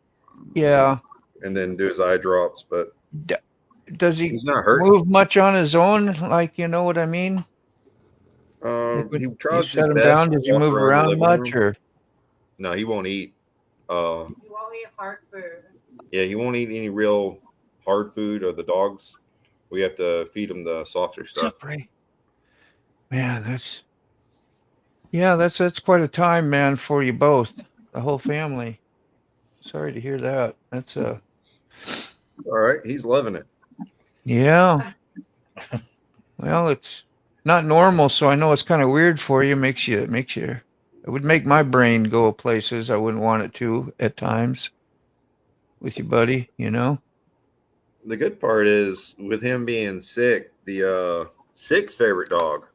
Speaker 1: Yeah.
Speaker 6: And then do his eye drops, but
Speaker 1: does he
Speaker 6: he's not hurting.
Speaker 1: Move much on his own? Like, you know what I mean?
Speaker 6: He tries
Speaker 1: set
Speaker 6: his
Speaker 1: him
Speaker 6: best.
Speaker 1: down. Does he move around much, or?
Speaker 6: No, he won't eat.
Speaker 8: He won't eat hard food.
Speaker 6: Yeah, he won't eat any real hard food, or the dogs. We have to feed him the softer stuff.
Speaker 1: Man, that's quite a time, man, for you both, the whole family. Sorry to hear that. That's
Speaker 6: all right. He's loving it.
Speaker 1: Yeah. Well, it's not normal, so I know it's kind of weird for you. Makes you. It would make my brain go places I wouldn't want it to at times. with you, buddy. You know.
Speaker 6: The good part is with him being sick, the Six favorite dog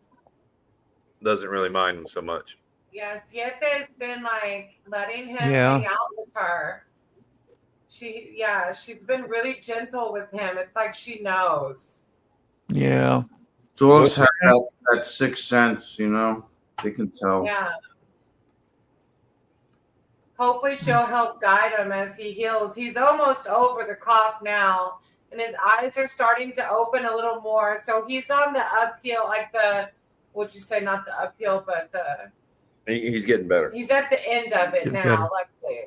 Speaker 6: doesn't really mind him so much.
Speaker 8: Yeah, Siete's been like letting him
Speaker 1: Yeah.
Speaker 8: hang out with her. She's been really gentle with him. It's like she knows.
Speaker 1: Yeah.
Speaker 4: Dogs have that sixth sense, you know. They can tell.
Speaker 8: Yeah. Hopefully she'll help guide him as he heals. He's almost over the cough now, and his eyes are starting to open a little more. So he's on the uphill, like would you say not the uphill, but
Speaker 6: He's getting better.
Speaker 8: he's at the end of it
Speaker 1: Getting
Speaker 8: now,
Speaker 1: better.
Speaker 8: luckily.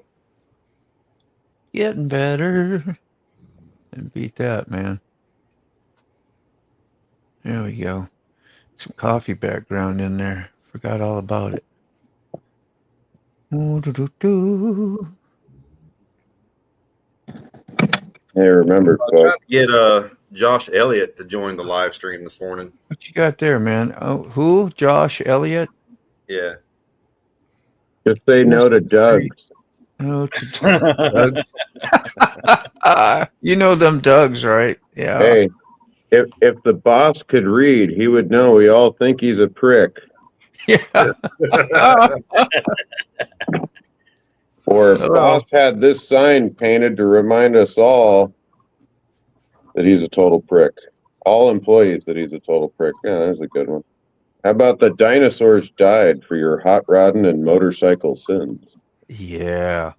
Speaker 1: Getting better. And beat that, man. There we go. Some coffee background in there. Forgot all about it. Ooh-doo-doo-doo.
Speaker 7: Hey, remember,
Speaker 6: I tried
Speaker 7: folks,
Speaker 6: to get Josh Elliott to join the live stream this morning.
Speaker 1: What you got there, man? Oh, who? Josh Elliott?
Speaker 6: Yeah.
Speaker 7: just say no to Doug.
Speaker 1: Oh, Doug. You know them Dougs, right? Yeah.
Speaker 7: Hey, if the boss could read, he would know we all think he's a prick.
Speaker 1: Yeah.
Speaker 7: Or if boss had this sign painted to remind us all that he's a total prick. All employees that he's a total prick. Yeah, that's a good one. How about the dinosaurs died for your hot rodding and motorcycle sins?
Speaker 1: Yeah.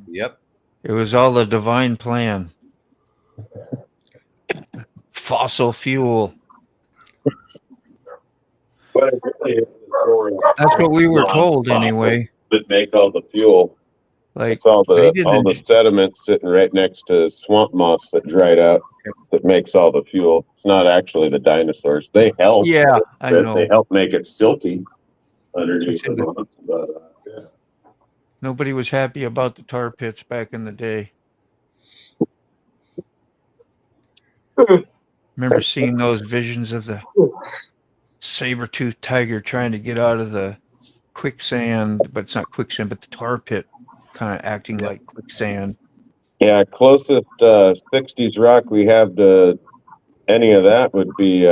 Speaker 6: Yep.
Speaker 1: It was all a divine plan. Fossil fuel.
Speaker 7: But it really is the story of
Speaker 1: That's what we were told
Speaker 7: non-fossil
Speaker 1: anyway.
Speaker 7: that make all the fuel.
Speaker 1: Like
Speaker 7: It's all
Speaker 1: they
Speaker 7: the sediment sitting right next to swamp moss that dried out that makes all the fuel. It's not actually the dinosaurs. They help.
Speaker 1: Yeah, I know.
Speaker 7: They help make it silky underneath the
Speaker 1: That's
Speaker 7: moss. But yeah.
Speaker 1: Nobody was happy about the tar pits back in the day. Remember seeing those visions of the saber-toothed tiger trying to get out of the quicksand, but it's not quicksand, but the tar pit kind of acting like quicksand.
Speaker 7: Yeah, closest 60s rock we have to any of that would be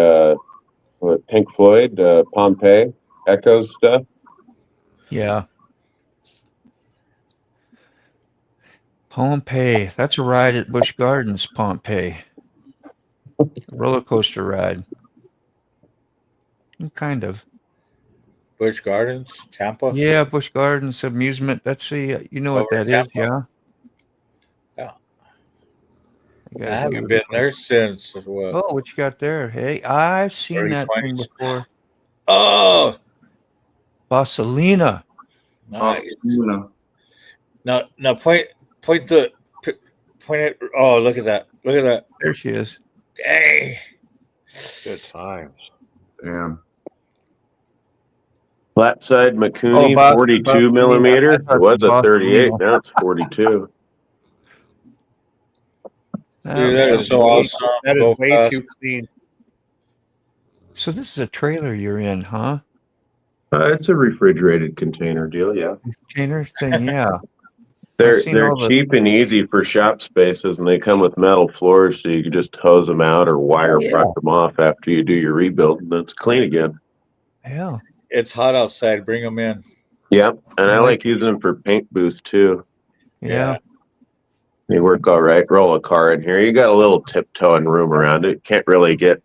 Speaker 7: Pink Floyd, Pompeii, Echoes stuff.
Speaker 1: Yeah. Pompeii. That's a ride at Busch Gardens, Pompeii. Roller coaster ride. Kind of.
Speaker 3: Busch Gardens, Tampa.
Speaker 1: Yeah, Busch Gardens amusement. That's the you know what
Speaker 3: Over
Speaker 1: that
Speaker 3: in
Speaker 1: is, yeah?
Speaker 3: Yeah.
Speaker 1: I
Speaker 3: I haven't been there since what?
Speaker 1: Oh, what you got there? Hey, I've seen that thing
Speaker 3: 2020s.
Speaker 1: before.
Speaker 3: Oh,
Speaker 1: Vaselina.
Speaker 3: nice.
Speaker 4: Luna.
Speaker 3: Now point it. Oh, look at that! Look at that!
Speaker 1: There she is.
Speaker 3: Dang.
Speaker 5: Good times.
Speaker 4: Yeah.
Speaker 7: Flat side Makuni,
Speaker 1: Oh,
Speaker 7: 42 millimeter. It was a 38. Now it's 42.
Speaker 3: Dude, that is so awesome.
Speaker 5: That is
Speaker 3: Go
Speaker 5: way
Speaker 3: fast.
Speaker 5: too clean.
Speaker 1: So this is a trailer you're in, huh?
Speaker 7: It's a refrigerated container deal, yeah.
Speaker 1: Container thing, yeah.
Speaker 7: They're
Speaker 1: seen all the-
Speaker 7: cheap and easy for shop spaces, and they come with metal floors, so you can just hose them out or wire brush them off after you do your rebuild, and then it's clean again.
Speaker 1: Yeah.
Speaker 3: It's hot outside. Bring them in.
Speaker 7: Yeah, and I like using them for paint booth too.
Speaker 1: Yeah.
Speaker 7: They work all right. Roll a car in here. You got a little tiptoeing room around it. Can't really get a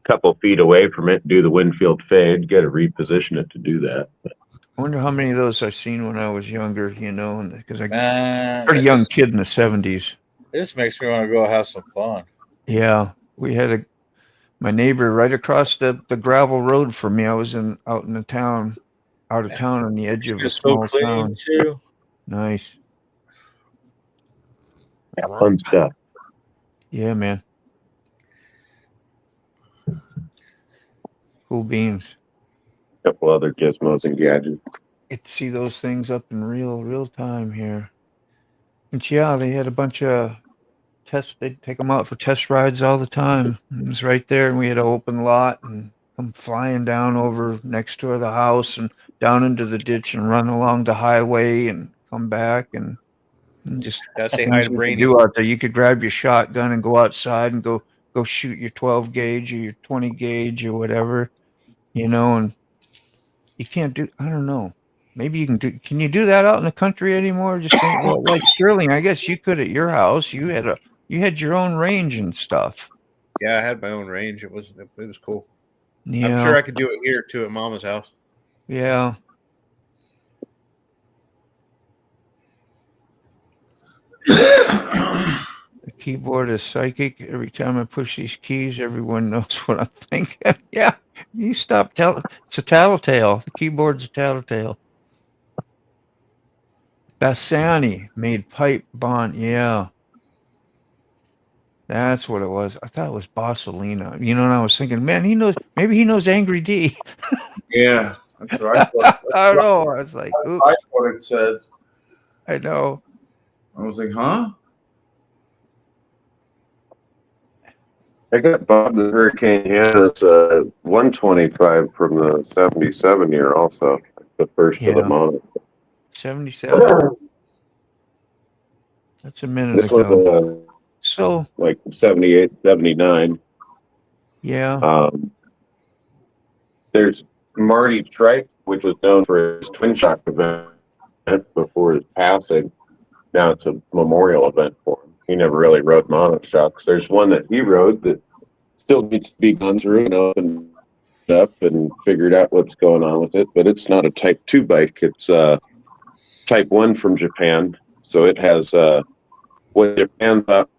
Speaker 7: couple feet away from it and do the Winfield fade. You got to reposition it to do that.
Speaker 1: I wonder how many of those I've seen when I was younger, you know, because I
Speaker 3: Man,
Speaker 1: pretty young kid in the 70s.
Speaker 3: It just makes me want to go have some fun.
Speaker 1: Yeah. We had my neighbor right across the gravel road from me. I was out of town on the edge of a
Speaker 3: It's so
Speaker 1: small
Speaker 3: clean
Speaker 1: town.
Speaker 3: too.
Speaker 1: Nice.
Speaker 7: Fun stuff.
Speaker 1: Yeah, man. Cool beans.
Speaker 7: A couple other gizmos and gadgets.
Speaker 1: Get to see those things up in real time here. And yeah, they had a bunch of tests. They'd take them out for test rides all the time. It was right there, and we had an open lot and come flying down over next to the house and down into the ditch and run along the highway and come back. And And just
Speaker 5: Gotta say
Speaker 1: things
Speaker 5: hi to
Speaker 1: you could
Speaker 5: Brainy.
Speaker 1: do out there. You could grab your shotgun and go outside and go shoot your 12 gauge or your 20 gauge or whatever, and you can't do. I don't know. Maybe you can do. Can you do that out in the country anymore? Just think, well, like Sterling, I guess you could at your house. You had your own range and stuff.
Speaker 5: Yeah, I had my own range. It was cool.
Speaker 1: Yeah,
Speaker 5: I'm sure I could do it here too at Mama's house.
Speaker 1: yeah. The keyboard is psychic. Every time I push these keys, everyone knows what I'm thinking. Yeah, you stop telling. It's a tattletale. The keyboard's a tattletale. Bassani made pipe bond. Yeah, that's what it was. I thought it was Bossalina. And I was thinking, man, maybe he knows Angry D.
Speaker 4: Yeah, that's what I thought.
Speaker 1: I don't know. I was like, oops.
Speaker 4: I thought it said.
Speaker 1: I know.
Speaker 4: I was like, huh?
Speaker 7: I got Bob the Hurricane Hannah's 125 from the 77 year also. The first of the month.
Speaker 1: 77. That's a minute
Speaker 7: This
Speaker 1: ago.
Speaker 7: was
Speaker 1: So
Speaker 7: like 78, 79.
Speaker 1: Yeah.
Speaker 7: There's Marty Trike, which was known for his twin shock event before his passing. Now it's a memorial event for him. He never really rode monoshocks. There's one that he rode that still needs to be gone through and opened up and figured out what's going on with it. But it's not a Type 2 bike. It's Type 1 from Japan. So it has what Japan thought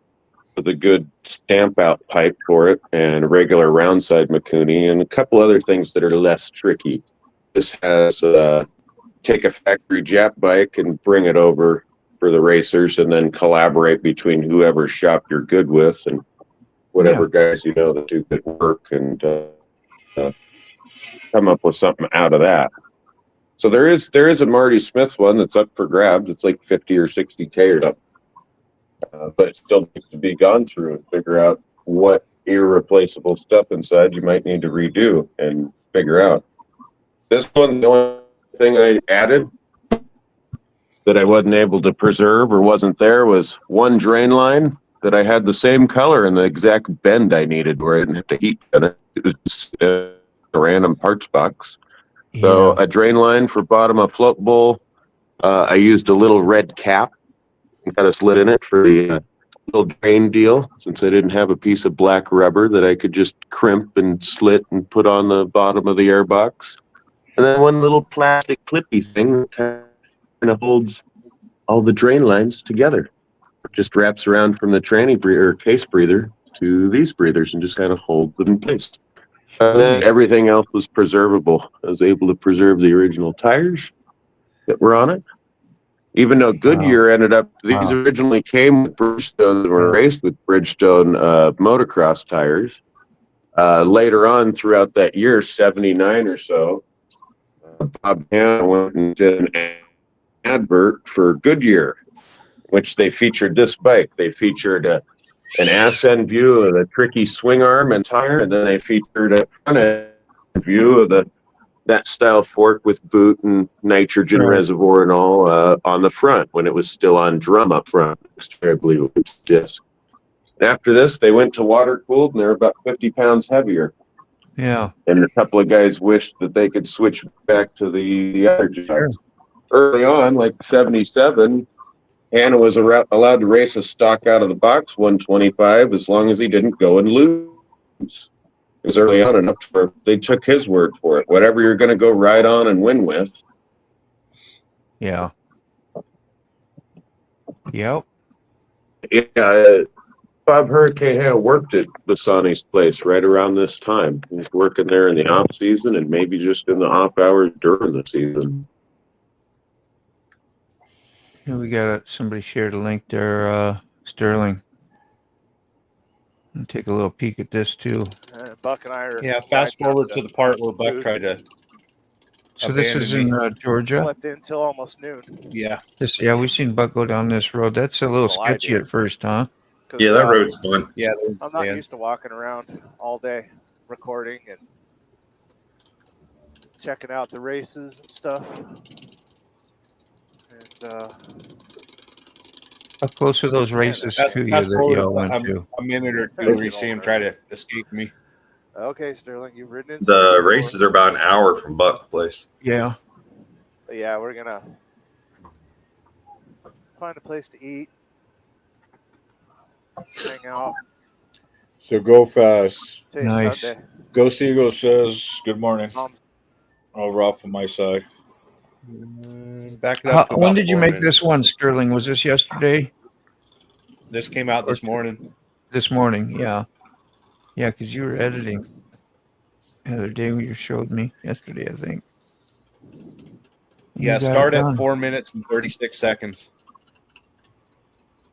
Speaker 7: was a good stamp out pipe for it and a regular round side Mikuni and a couple other things that are less tricky. This has take a factory Jap bike and bring it over for the racers and then collaborate between whoever shop you're good with and whatever guys that do good work and come up with something out of that. So there is a Marty Smith one that's up for grabs. It's like 50 or 60K or something. But it still needs to be gone through and figure out what irreplaceable stuff inside you might need to redo and figure out. This one, the only thing I added that I wasn't able to preserve or wasn't there was one drain line that I had the same color and the exact bend I needed where I didn't have to heat gun it. It was a random parts box. So a drain line for bottom of float bowl. I used a little red cap and got a slit in it for the little drain deal since I didn't have a piece of black rubber that I could just crimp and slit and put on the bottom of the air box. And then one little plastic clippy thing that kind of holds all the drain lines together. It just wraps around from the tranny breather or case breather to these breathers and just kind of holds them in place. And then everything else was preservable. I was able to preserve the original tires that were on it. Even though Goodyear ended up, these originally came with Bridgestone and were raced with Bridgestone motocross tires. Later on throughout that year, 79 or so, Bob Hannah went and did an advert for Goodyear, which they featured this bike. They featured an ass-end view of the tricky swing arm and tire, and then they featured a front-end view of that style fork with boot and nitrogen reservoir and all on the front when it was still on drum up front. I believe it was disc. After this, they went to water-cooled, and they're about 50 pounds heavier.
Speaker 1: Yeah.
Speaker 7: And a couple of guys wished that they could switch back to the other tires. Early on, like 77, Hannah was allowed to race a stock out of the box 125 as long as he didn't go and lose. It was early on enough where they took his word for it. Whatever you're going to go ride on and win with.
Speaker 1: Yeah. Yep.
Speaker 7: Yeah. Bob Hurricane Hannah worked at Bassani's place right around this time. He was working there in the off season and maybe just in the off hours during the season.
Speaker 1: Here we got somebody shared a link there, Sterling. I'll take a little peek at this too.
Speaker 9: Buck and I are.
Speaker 5: Yeah, fast forward to the part where Buck tried to.
Speaker 1: So this is in Georgia.
Speaker 9: Slept in until almost noon.
Speaker 5: Yeah.
Speaker 1: We've seen Buck go down this road. That's a little sketchy at first, huh?
Speaker 6: Yeah, that road's fun.
Speaker 5: Yeah,
Speaker 9: I'm not used to walking around all day, recording and checking out the races and stuff. And
Speaker 1: How close are those races
Speaker 5: Fast,
Speaker 1: to you
Speaker 5: fast
Speaker 1: that
Speaker 5: forward
Speaker 1: y'all went to?
Speaker 5: a minute or two where you see him try to escape me.
Speaker 9: Okay, Sterling, you've ridden in.
Speaker 6: The races are about an hour from Buck's place.
Speaker 1: Yeah.
Speaker 9: But yeah, we're gonna find a place to eat, hang out.
Speaker 3: So go fast.
Speaker 9: Today's
Speaker 1: Nice.
Speaker 9: Sunday.
Speaker 3: Ghost Eagle says, good morning.
Speaker 9: Mom's
Speaker 3: All rough on my side.
Speaker 5: Back it up to
Speaker 1: When
Speaker 5: about
Speaker 1: did you
Speaker 5: 4
Speaker 1: make
Speaker 5: minutes.
Speaker 1: this one, Sterling? Was this yesterday?
Speaker 5: This came out this morning.
Speaker 1: This morning, yeah. Yeah, because you were editing the other day when you showed me yesterday, I think.
Speaker 5: Yeah,
Speaker 1: You got
Speaker 5: start
Speaker 1: it
Speaker 5: at
Speaker 1: done.
Speaker 5: 4 minutes and 36 seconds.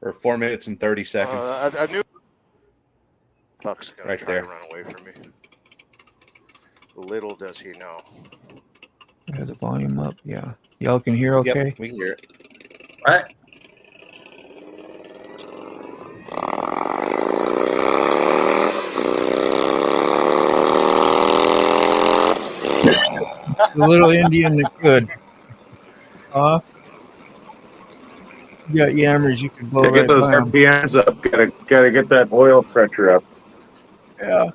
Speaker 5: Or 4 minutes and 30 seconds.
Speaker 9: I knew Buck's gonna
Speaker 5: Right
Speaker 9: try
Speaker 5: there.
Speaker 9: to run away from me. Little does he know.
Speaker 1: I have the volume up, yeah. Y'all can hear okay?
Speaker 5: Yep, we can hear it.
Speaker 6: All right.
Speaker 1: The little Indian that could. You got yammers, you can blow
Speaker 7: Gotta get
Speaker 1: right
Speaker 7: those
Speaker 1: by 'em.
Speaker 7: RPMs up. Gotta get that oil pressure up.
Speaker 1: Yeah.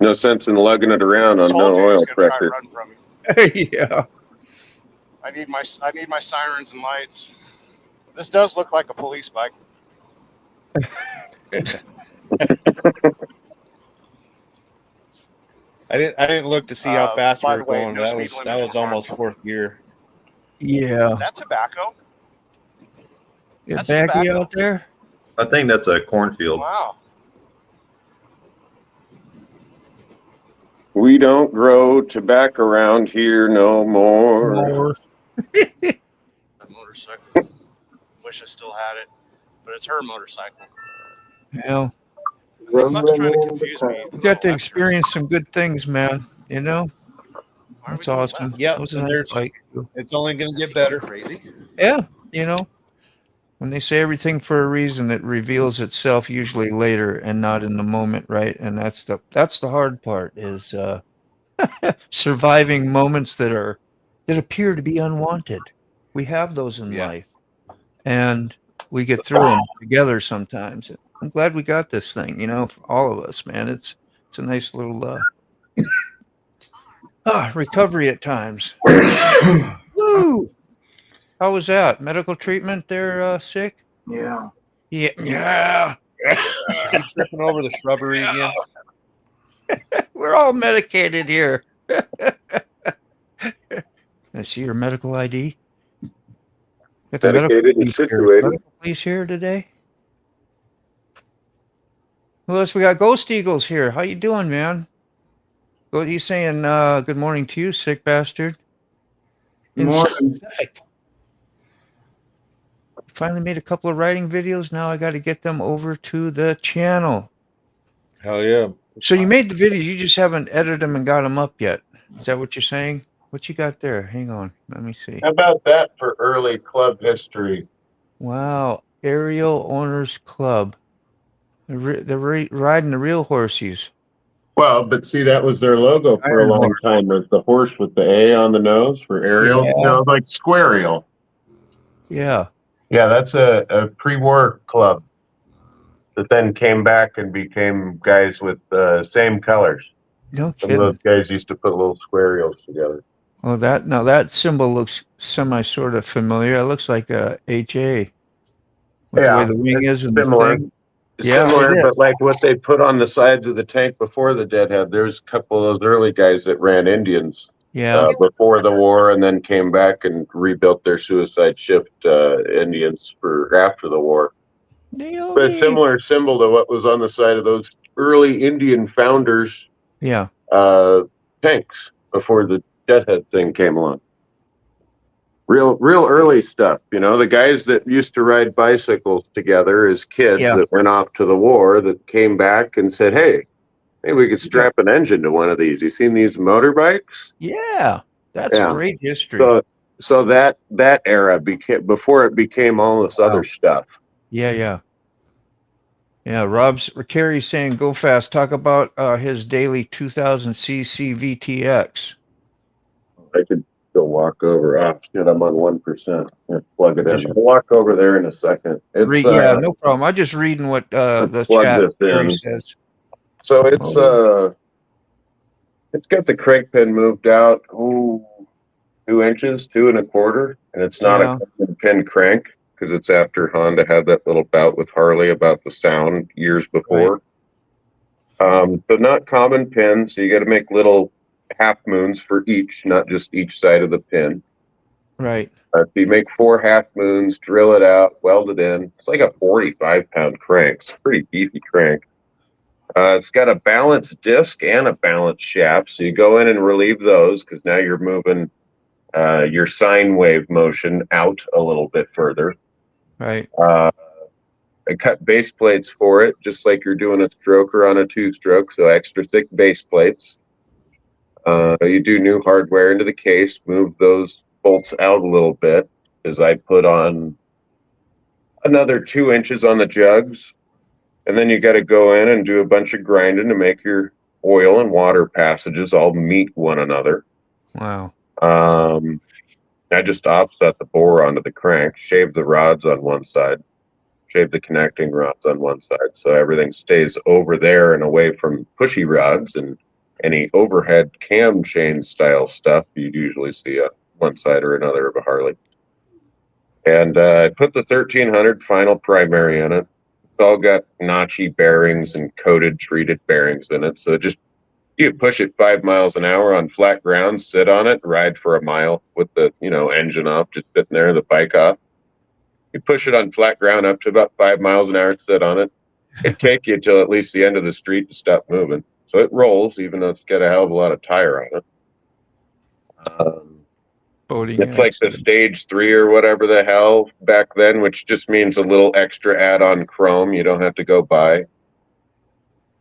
Speaker 7: No sense in lugging it around on
Speaker 10: Told
Speaker 7: no
Speaker 10: you he
Speaker 7: oil
Speaker 10: was gonna try to
Speaker 7: pressure.
Speaker 10: run from me.
Speaker 1: Yeah.
Speaker 10: I need my sirens and lights. This does look like a police bike.
Speaker 5: I didn't look to see how fast we
Speaker 10: By
Speaker 5: were
Speaker 10: the way,
Speaker 5: going.
Speaker 10: no speed
Speaker 5: That
Speaker 10: limits
Speaker 5: was
Speaker 10: were
Speaker 5: almost
Speaker 10: harmful.
Speaker 5: fourth gear.
Speaker 1: Yeah.
Speaker 10: Is that tobacco?
Speaker 1: Is
Speaker 10: That's
Speaker 1: Baggy
Speaker 10: tobacco.
Speaker 1: out there?
Speaker 6: I think that's a cornfield.
Speaker 10: Wow.
Speaker 7: We don't grow tobacco around here no more.
Speaker 1: More.
Speaker 10: That motorcycle. Wish I still had it, but it's her motorcycle.
Speaker 1: Yeah.
Speaker 10: I think Buck's trying to confuse me.
Speaker 1: We got to experience some good things, man. You know?
Speaker 10: Why are we
Speaker 1: That's
Speaker 10: going
Speaker 1: awesome.
Speaker 10: left?
Speaker 5: Yep,
Speaker 1: That was a
Speaker 5: and
Speaker 1: nice
Speaker 5: there's
Speaker 1: bike.
Speaker 5: it's only gonna get
Speaker 10: Is he
Speaker 5: better.
Speaker 10: Crazy.
Speaker 1: Yeah, you know, when they say everything for a reason, it reveals itself usually later and not in the moment, right? And that's the hard part is surviving moments that appear to be unwanted. We have those in
Speaker 5: Yeah.
Speaker 1: life, and we get through them together sometimes. I'm glad we got this thing, you know, for all of us, man. It's a nice little recovery at times. Woo! How was that? Medical treatment there, sick?
Speaker 4: Yeah.
Speaker 1: Yeah. Yeah.
Speaker 5: Is he tripping over the shrubbery again?
Speaker 1: We're all medicated here. I see your medical ID. Got the
Speaker 7: Dedicated and
Speaker 1: police here.
Speaker 7: situated.
Speaker 1: Medical police here today. Who else? We got Ghost Eagles here. How you doing, man? Well, he's saying good morning to you, sick bastard.
Speaker 4: Good morning.
Speaker 1: Pacific. Finally made a couple of writing videos. Now I got to get them over to the channel.
Speaker 3: Hell yeah.
Speaker 1: So you made the videos. You just haven't edited them and got them up yet. Is that what you're saying? What you got there? Hang on. Let me see.
Speaker 7: How about that for early club history?
Speaker 1: Wow. Aerial Owners Club. They're riding the real horsies.
Speaker 7: Well, but see, that was their logo for a
Speaker 1: Iron
Speaker 7: long
Speaker 1: horse.
Speaker 7: time. Was the horse with the A on the nose for aerial?
Speaker 1: Yeah.
Speaker 7: You know, like squarial.
Speaker 1: Yeah.
Speaker 7: Yeah, that's a pre-war club that then came back and became guys with same colors.
Speaker 1: No
Speaker 7: Some of those
Speaker 1: kidding.
Speaker 7: guys used to put little squarials together.
Speaker 1: Oh, that symbol looks sort of familiar. It looks like a HA. With the way the wing is and
Speaker 7: similar.
Speaker 1: the thing. Yeah,
Speaker 7: Similar,
Speaker 1: it is.
Speaker 7: but like what they put on the sides of the tank before the Deadhead. There's a couple of those early guys that ran Indians
Speaker 1: Yeah.
Speaker 7: before the war, and then came back and rebuilt their suicide shift Indians for after the war. But a similar symbol to what was on the side of those early Indian founders
Speaker 1: Yeah.
Speaker 7: tanks before the Deadhead thing came along. Real early stuff, you know, the guys that used to ride bicycles together as kids
Speaker 1: Yeah.
Speaker 7: that went off to the war that came back and said, hey, maybe we could strap an engine to one of these. You seen these motorbikes?
Speaker 1: Yeah. That's
Speaker 7: Yeah.
Speaker 1: great history.
Speaker 7: So that era became before it became all this other stuff.
Speaker 1: Yeah. Rob's Carey's saying go fast. Talk about his daily 2000cc VTX.
Speaker 7: Go walk over. Ah, shit, I'm on 1%. Plug it
Speaker 1: Just
Speaker 7: in. I'll walk over there in a second. It's
Speaker 1: yeah, no problem. I'm just reading what the
Speaker 7: plug
Speaker 1: chat
Speaker 7: this
Speaker 1: Terry
Speaker 7: in.
Speaker 1: says.
Speaker 7: So
Speaker 1: Oh,
Speaker 7: it's got the crank pin moved out 2 inches, 2.25, and it's not
Speaker 1: yeah,
Speaker 7: a common pin crank because it's after Honda had that little bout with Harley about the sound years before. But not common pins, so you got to make little half moons for each, not just each side of the pin.
Speaker 1: right.
Speaker 7: So you make 4 half moons, drill it out, weld it in. It's like a 45-pound crank. It's a pretty beefy crank. It's got a balanced disc and a balanced shaft, so you go in and relieve those because now you're moving your sine wave motion out a little bit further.
Speaker 1: Right.
Speaker 7: I cut base plates for it, just like you're doing a stroker on a 2-stroke, so extra thick base plates. You do new hardware into the case, move those bolts out a little bit as I put on another 2 inches on the jugs. And then you got to go in and do a bunch of grinding to make your oil and water passages all meet one another.
Speaker 1: Wow.
Speaker 7: I just offset the bore onto the crank, shave the rods on one side, shave the connecting rods on one side, so everything stays over there and away from pushy rods and any overhead cam chain style stuff you'd usually see on one side or another of a Harley. And I put the 1300 final primary in it. It's all got notchy bearings and coated treated bearings in it, so just you push it 5 miles an hour on flat ground, sit on it, ride for a mile with the engine off, just sitting there, the bike off. You push it on flat ground up to about 5 miles an hour, sit on it. It'd take you till at least the end of the street to stop moving. So it rolls, even though it's got a hell of a lot of tire on it.
Speaker 1: Boating
Speaker 7: It's like the
Speaker 1: accident.
Speaker 7: stage 3 or whatever the hell back then, which just means a little extra add-on chrome you don't have to go buy.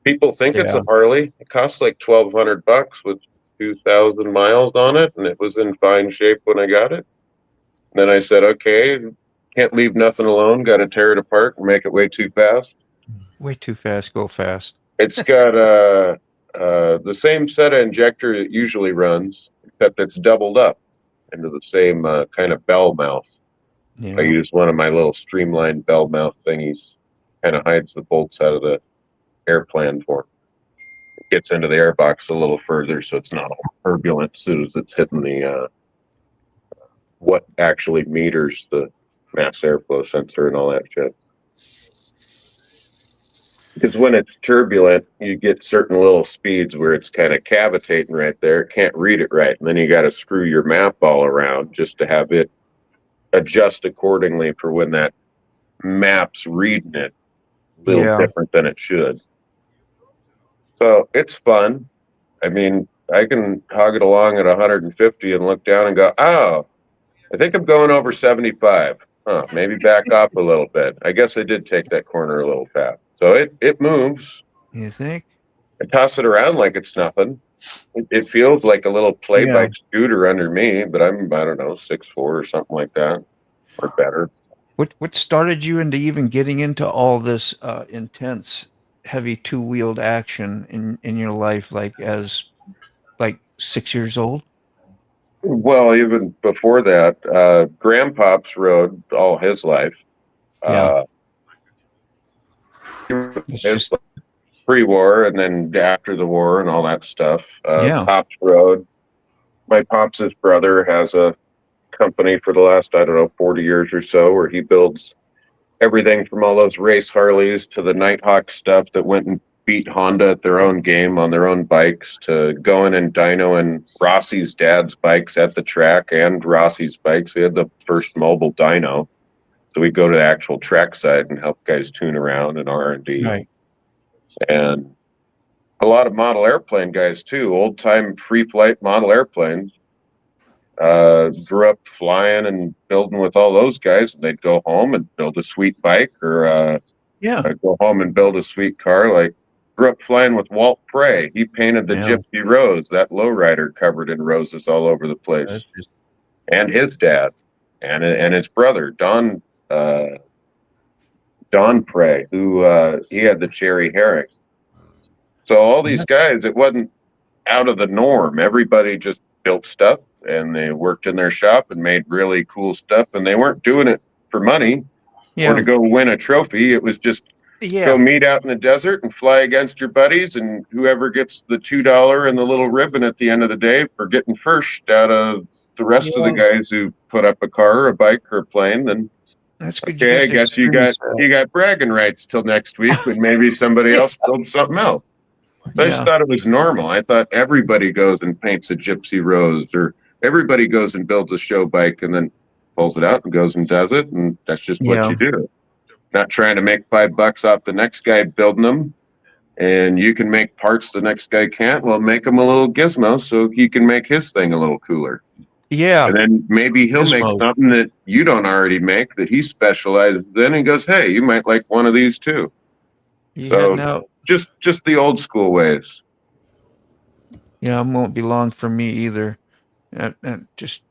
Speaker 7: People think it's
Speaker 1: Yeah.
Speaker 7: a Harley. It costs like $1,200 with 2,000 miles on it, and it was in fine shape when I got it. Then I said, okay, can't leave nothing alone. Got to tear it apart and make it way too fast.
Speaker 1: Way too fast, go fast.
Speaker 7: It's got the same set of injector it usually runs, except it's doubled up into the same kind of bell mouth.
Speaker 1: Yeah.
Speaker 7: I use one of my little streamlined bell mouth thingies. Kind of hides the bolts out of the airplane for it. Gets into the airbox a little further, so it's not all turbulent as soon as it's hitting the what actually meters the mass airflow sensor and all that shit. Because when it's turbulent, you get certain little speeds where it's kind of cavitating right there. It can't read it right. And then you got to screw your map all around just to have it adjust accordingly for when that map's reading it a little different than it should. So it's fun. I mean, I can hog it along at 150 and look down and go, oh, I think I'm going over 75. Huh, maybe back off a little bit. I guess I did take that corner a little fast. So it moves.
Speaker 1: You think?
Speaker 7: I toss it around like it's nothing. It feels like a little play bike scooter under me, but I don't know, 6'4" or something like that, or better.
Speaker 1: What started you into even getting into all this intense, heavy 2-wheeled action in your life, like as 6 years old?
Speaker 7: Well, even before that, Grandpops rode all his life. His pre-war and then after the war and all that stuff. Pops rode. My Pops' brother has a company for the last, 40 years or so, where he builds everything from all those race Harleys to the Nighthawk stuff that went and beat Honda at their own game on their own bikes, to going and dynoing Rossi's dad's bikes at the track and Rossi's bikes. We had the first mobile dyno. So we go to the actual track side and help guys tune around and R&D.
Speaker 1: Right.
Speaker 7: And a lot of model airplane guys too, old time free flight model airplanes. Grew up flying and building with all those guys, and they'd go home and build a sweet bike, or go home and build a sweet car. Like, grew up flying with Walt Prey. He painted the Gypsy Rose, that lowrider covered in roses all over the place. And his dad, and his brother Don Prey, who he had the Cherry Herrick. So all these guys, it wasn't out of the norm. Everybody just built stuff, and they worked in their shop and made really cool stuff, and they weren't doing it for money or to go win a trophy. It was just go meet out in the desert and fly against your buddies, and whoever gets the $2 and the little ribbon at the end of the day for getting first out of the rest of the guys who put up a car or a bike or a plane, then
Speaker 1: that's good.
Speaker 7: Okay, I guess you got bragging rights till next week, but maybe somebody else builds something else. I just thought it was normal. I thought everybody goes and paints a gypsy rose, or everybody goes and builds a show bike and then pulls it out and goes and does it, and that's just what you do. Not trying to make $5 off the next guy building them, and you can make parts the next guy can't. Well, make him a little gizmo so he can make his thing a little cooler.
Speaker 1: Yeah.
Speaker 7: And then maybe he'll make something that you don't already make that he specializes in, and goes, hey, you might like one of these too. Just the old school ways.
Speaker 1: Yeah, it won't be long for me either. Just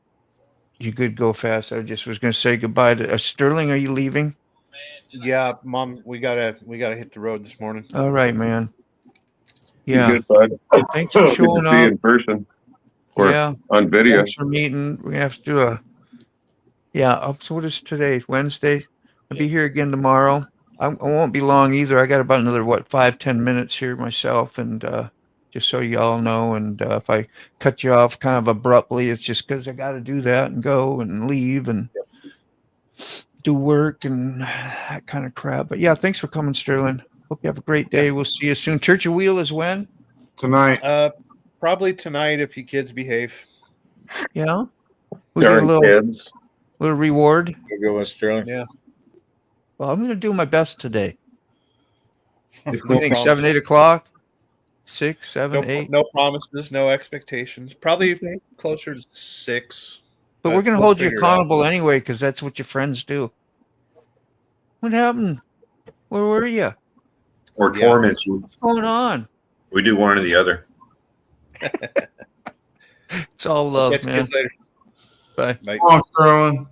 Speaker 1: you could go fast. I just was going to say goodbye to Sterling. Are you leaving?
Speaker 5: Yeah, Mom, we gotta hit the road this morning.
Speaker 1: All right, man. Yeah.
Speaker 7: Good, bud.
Speaker 1: Thanks for showing up
Speaker 7: in person. Or on video.
Speaker 1: Thanks for meeting. We have to do so what is today? Wednesday. I'll be here again tomorrow. I won't be long either. I got about another 5-10 minutes here myself, and just so you all know. And if I cut you off kind of abruptly, it's just because I got to do that and go and leave and do work and that kind of crap. But yeah, thanks for coming, Sterling. Hope you have a great day. We'll see you soon. Church of Wheel is when?
Speaker 4: Tonight.
Speaker 5: Probably tonight if you kids behave.
Speaker 1: Yeah. We get a little reward.
Speaker 3: We'll go with Sterling.
Speaker 5: Yeah.
Speaker 1: Well, I'm going to do my best today.
Speaker 5: No
Speaker 1: you think
Speaker 5: promises.
Speaker 1: 7, 8 o'clock? 6, 7, 8?
Speaker 5: No promises, no expectations. Probably closer to 6.
Speaker 1: But we're going to hold you accountable anyway, because that's what your friends do. What happened? Where were you?
Speaker 6: Or torment you.
Speaker 1: What's going on?
Speaker 6: We do one or the other.
Speaker 1: It's all love, man. Bye.
Speaker 4: Come on, Sterling.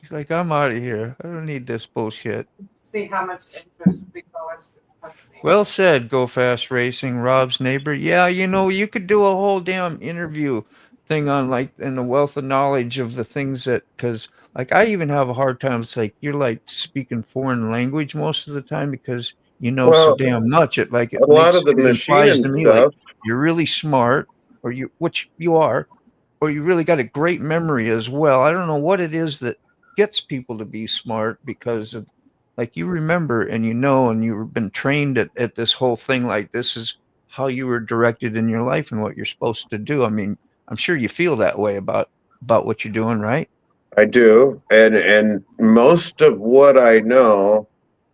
Speaker 1: He's like, I'm out of here. I don't need this bullshit.
Speaker 8: See how much interest we go into this company.
Speaker 1: Well said, Go Fast Racing, Rob's neighbor. Yeah, you could do a whole damn interview thing on in the wealth of knowledge of the things that, because I even have a hard time. It's like you're speaking foreign language most of the time because you know so damn much. It a
Speaker 7: lot of the machining
Speaker 1: to me
Speaker 7: stuff.
Speaker 1: You're really smart, which you are, or you really got a great memory as well. I don't know what it is that gets people to be smart because of you remember and and you've been trained at this whole thing. This is how you were directed in your life and what you're supposed to do. I mean, I'm sure you feel that way about what you're doing, right?
Speaker 7: I do. And most of what I know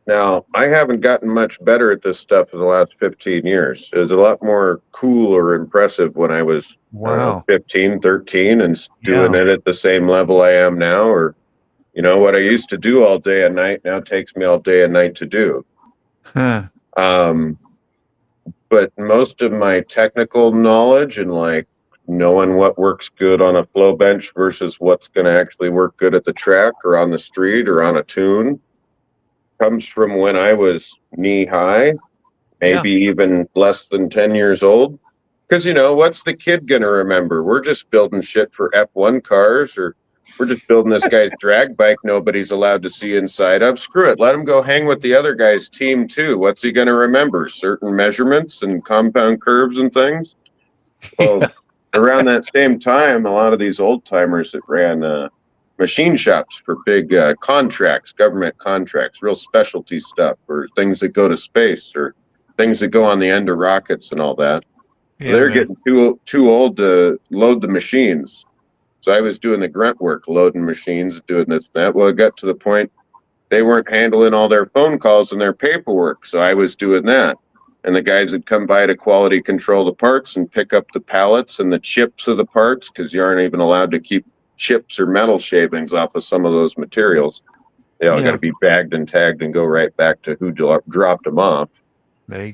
Speaker 7: now, I haven't gotten much better at this stuff in the last 15 years. It was a lot more cool or impressive when I was 15, 13 and doing it at the same level I am now. Or, what I used to do all day and night now takes me all day and night to do.
Speaker 1: Huh.
Speaker 7: But most of my technical knowledge and knowing what works good on a flow bench versus what's going to actually work good at the track or on the street or on a tune comes from when I was knee high, maybe even less than 10 years old. Because, what's the kid going to remember? We're just building shit for F1 cars, or we're just building this guy's drag bike nobody's allowed to see inside of. Screw it. Let him go hang with the other guy's team, too. What's he going to remember? Certain measurements and compound curves and things? Well, around that same time, a lot of these old timers that ran machine shops for big contracts, government contracts, real specialty stuff, or things that go to space, or things that go on the end of rockets and all that. They're getting too old to load the machines. So I was doing the grunt work, loading machines, doing this and that. Well, it got to the point they weren't handling all their phone calls and their paperwork, so I was doing that. And the guys would come by to quality control the parts and pick up the pallets and the chips of the parts, because you aren't even allowed to keep chips or metal shavings off of some of those materials. They all got to be bagged and tagged and go right back to who dropped them off. They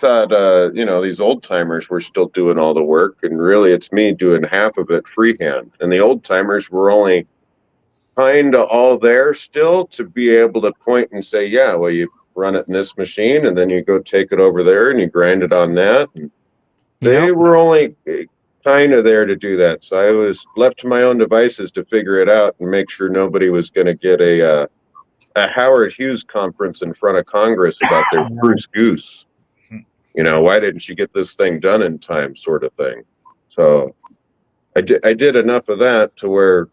Speaker 7: thought, these old timers were still doing all the work, and really it's me doing half of it freehand. And the old timers were only kind of all there still to be able to point and say, yeah, well, you run it in this machine, and then you go take it over there and you grind it on that. And they were only kind of there to do that. So I was left to my own devices to figure it out and make sure nobody was going to get a Howard Hughes conference in front of Congress about their Bruce Goose. You know, why didn't you get this thing done in time, sort of thing. So I did enough of that to where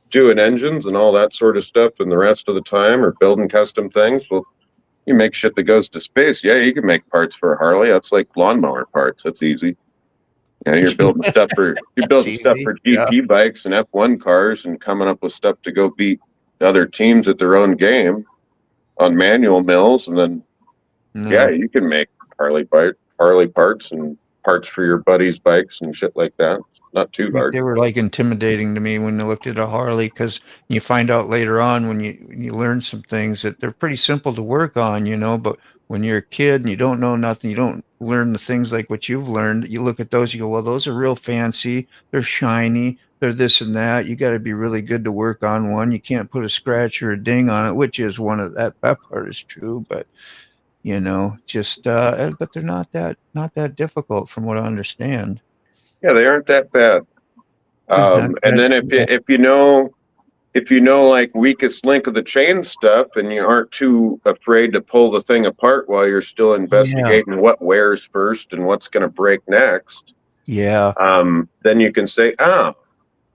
Speaker 7: doing engines and all that sort of stuff and the rest of the time, or building custom things, well, you make shit that goes to space. Yeah, you can make parts for a Harley. That's like lawnmower parts. That's easy. You know, you're building stuff for GP bikes and F1 cars and coming up with stuff to go beat other teams at their own game on manual mills, and then yeah, you can make Harley parts and parts for your buddies' bikes and shit like that. Not too hard.
Speaker 1: They were like intimidating to me when they looked at a Harley, because you find out later on when you learn some things that they're pretty simple to work on, you know, but when you're a kid and you don't know nothing, you don't learn the things like what you've learned. You look at those, you go, well, those are real fancy. They're shiny. They're this and that. You got to be really good to work on one. You can't put a scratch or a ding on it, which is one of that part is true, but you know, just but they're not that difficult from what I understand.
Speaker 7: Yeah, they aren't that bad. And then if you know like weakest link of the chain stuff, and you aren't too afraid to pull the thing apart while you're still investigating what wears first and what's going to break next.
Speaker 1: Yeah.
Speaker 7: Then you can say, oh,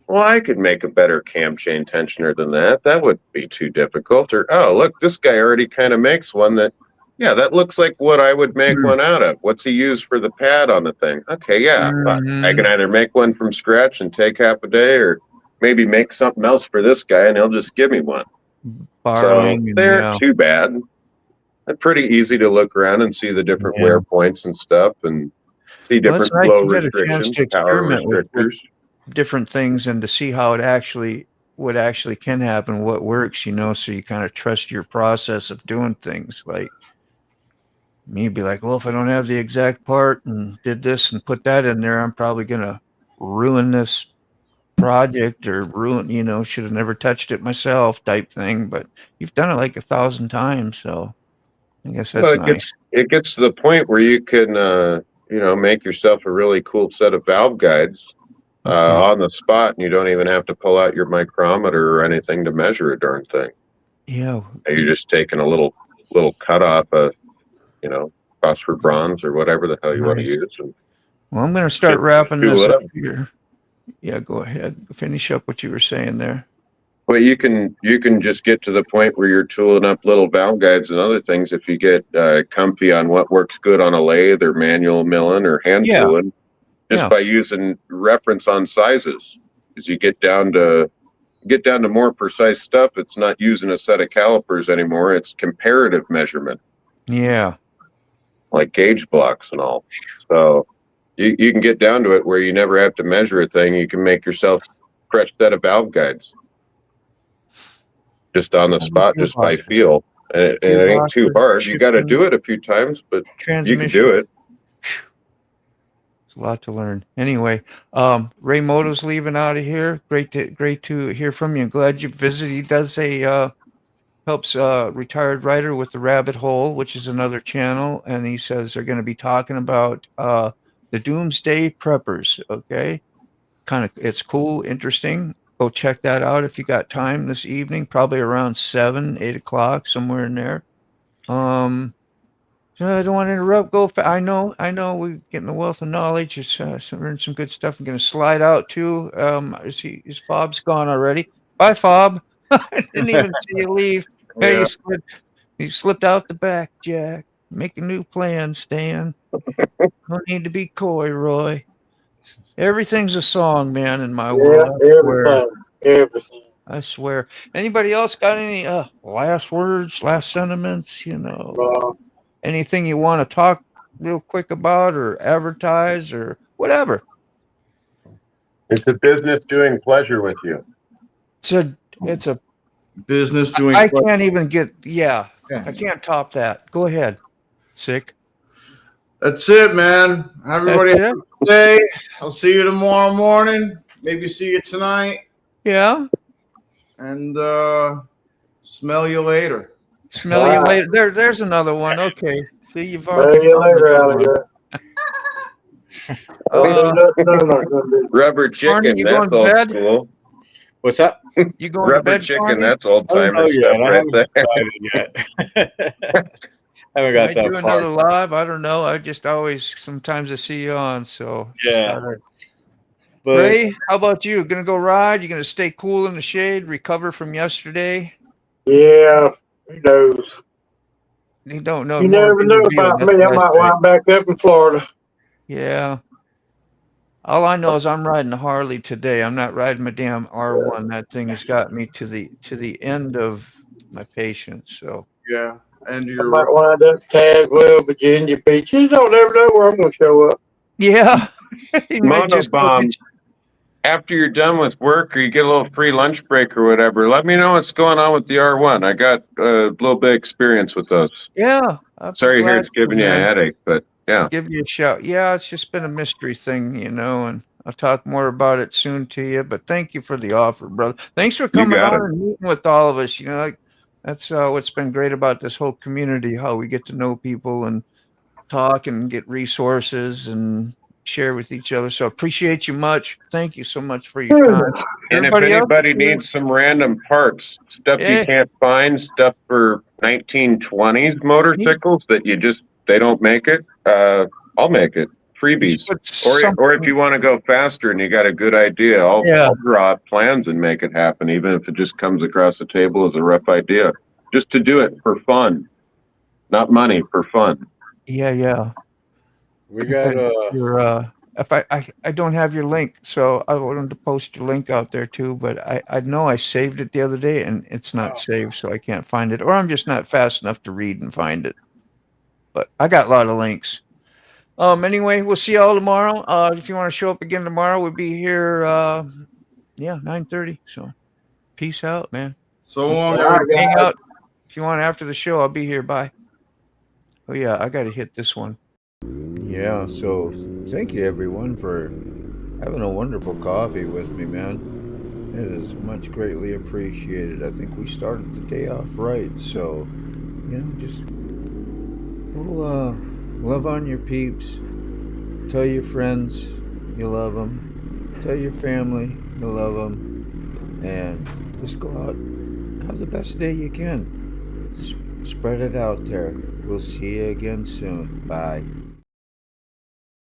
Speaker 7: well, I could make a better cam chain tensioner than that. That wouldn't be too difficult. Or, oh, look, this guy already kind of makes one that, yeah, that looks like what I would make one out of. What's he use for the pad on the thing? Okay, yeah. I can either make one from scratch and take half a day, or maybe make something else for this guy and he'll just give me one.
Speaker 1: Borrowing,
Speaker 7: so they aren't too bad. They're pretty easy to look around and see the different wear points and stuff, and see different flow restrictions, power restrictors.
Speaker 1: Different things, and to see how what actually can happen, what works, you know, so you kind of trust your process of doing things. Like me be like, well, if I don't have the exact part and did this and put that in there, I'm probably gonna ruin this project, or ruin, you know, should have never touched it myself type thing. But you've done it like 1,000 times, so I guess that's nice.
Speaker 7: It gets to the point where you can you know, make yourself a really cool set of valve guides on the spot, and you don't even have to pull out your micrometer or anything to measure a darn thing.
Speaker 1: Yeah,
Speaker 7: you're just taking a little cut off of, you know, phosphor bronze or whatever the hell you want to use. And
Speaker 1: well, I'm going to start wrapping this up here. Yeah, go ahead. Finish up what you were saying there.
Speaker 7: Well, you can just get to the point where you're tooling up little valve guides and other things if you get comfy on what works good on a lathe or manual milling or hand tooling, just by using reference on sizes. As you get down to more precise stuff, it's not using a set of calipers anymore. It's comparative measurement.
Speaker 1: Yeah.
Speaker 7: Like gauge blocks and all. So you can get down to it where you never have to measure a thing. You can make yourself a fresh set of valve guides. Just on the spot, just by feel. And it ain't too hard. You got to do it a few times, but you can do it.
Speaker 1: It's a lot to learn. Anyway, Ray Moto's leaving out of here. Great to hear from you. I'm glad you visited. He does helps retired writer with the Rabbit Hole, which is another channel, and he says they're going to be talking about the Doomsday Preppers. Okay, it's cool, interesting. Go check that out if you got time this evening, probably around 7, 8 o'clock, somewhere in there. I don't want to interrupt. I know. We're getting a wealth of knowledge. Just learned some good stuff. I'm going to slide out too. Is Fob's gone already? Bye, Fob. I didn't even see you leave. Hey, you slipped out the back, Jack. Make a new plan, Stan. No need to be coy, Roy. Everything's a song, man, in my world.
Speaker 2: Everything.
Speaker 1: I swear. Anybody else got any last words, last sentiments? You know, anything you want to talk real quick about, or advertise, or whatever?
Speaker 7: It's a business doing pleasure with you.
Speaker 1: It's a
Speaker 4: business doing.
Speaker 1: I can't even get. Yeah, I can't top that. Go ahead, Sick.
Speaker 4: That's it, man. Everybody have a good day. I'll see you tomorrow morning. Maybe see you tonight.
Speaker 1: Yeah.
Speaker 4: And smell you later.
Speaker 1: Smell you later. There's another one. Okay. See, you've
Speaker 2: already. Smell you later, Alligator.
Speaker 7: Rubber chicken,
Speaker 1: you
Speaker 7: that's
Speaker 1: going to
Speaker 7: old
Speaker 1: bed?
Speaker 7: school.
Speaker 3: What's that?
Speaker 1: You going to
Speaker 7: Rubber
Speaker 1: bed,
Speaker 7: chicken,
Speaker 1: Barney?
Speaker 7: that's old
Speaker 3: I don't know
Speaker 7: timer
Speaker 3: yet.
Speaker 7: stuff
Speaker 3: I
Speaker 7: right
Speaker 3: haven't
Speaker 7: there.
Speaker 3: decided yet. Haven't
Speaker 1: Might
Speaker 3: got that
Speaker 1: do
Speaker 3: far.
Speaker 1: another live. I don't know. I just always sometimes I see you on, so just
Speaker 3: Yeah.
Speaker 1: gotta-
Speaker 3: But
Speaker 1: Ray, how about you? Gonna go ride? You gonna stay cool in the shade? Recover from yesterday?
Speaker 2: Yeah, who knows?
Speaker 1: You don't know.
Speaker 2: You
Speaker 1: More to
Speaker 2: never
Speaker 1: be
Speaker 2: know
Speaker 1: revealed.
Speaker 2: about
Speaker 1: That's
Speaker 2: me. I
Speaker 1: what I
Speaker 2: might
Speaker 1: say.
Speaker 2: wind back up in Florida.
Speaker 1: Yeah. All I know is I'm riding a Harley today. I'm not riding my damn R1. That thing has got me to the end of my patience. So
Speaker 4: Yeah, and
Speaker 2: I
Speaker 4: you're
Speaker 2: might
Speaker 4: right.
Speaker 2: wind up Tazewell, Virginia Beach. You don't ever know where I'm going to show up.
Speaker 1: yeah, he might just go
Speaker 7: Monobomb.
Speaker 1: get
Speaker 7: After you're done with work or you get a little free lunch break or whatever, let me know what's going on with the R1. I got a little bit of experience with those.
Speaker 1: Yeah, I'd be
Speaker 7: Sorry to hear
Speaker 1: glad
Speaker 7: it's giving
Speaker 1: to,
Speaker 7: you a
Speaker 1: man.
Speaker 7: headache, but yeah.
Speaker 1: Give you a shout. Yeah, it's just been a mystery thing, and I'll talk more about it soon to you. But thank you for the offer, brother. Thanks for
Speaker 7: You
Speaker 1: coming
Speaker 7: got
Speaker 1: on
Speaker 7: it.
Speaker 1: and meeting with all of us. Like, that's what's been great about this whole community, how we get to know people and talk and get resources and share with each other. So appreciate you much. Thank you so much for your time.
Speaker 7: And if
Speaker 1: Everybody else,
Speaker 7: anybody needs some random parts, stuff you
Speaker 1: yeah,
Speaker 7: can't find, stuff for 1920s motorcycles that they don't make it, I'll make it. Freebies. Or if you want to go faster and you got a good idea, I'll draw up plans and make it happen, even if it just comes across the table as a rough idea. Just to do it for fun. Not money, for fun.
Speaker 1: Yeah.
Speaker 3: we got
Speaker 1: your if I don't have your link, so I wanted to post your link out there too, but I know I saved it the other day and it's not saved, so I can't find it, or I'm just not fast enough to read and find it. But I got a lot of links. Anyway, we'll see y'all tomorrow. If you want to show up again tomorrow, we'll be here 9:30. So peace out, man.
Speaker 4: So long,
Speaker 2: All right,
Speaker 4: everybody.
Speaker 1: Hang
Speaker 2: guys.
Speaker 1: out if you want after the show. I'll be here. Bye. Oh yeah, I gotta hit this one. Yeah, so thank you everyone for having a wonderful coffee with me, man. It is much greatly appreciated. I think we started the day off right, so just love on your peeps. Tell your friends you love them. Tell your family you love them, and just go out, have the best day you can. Spread it out there. We'll see you again soon. Bye.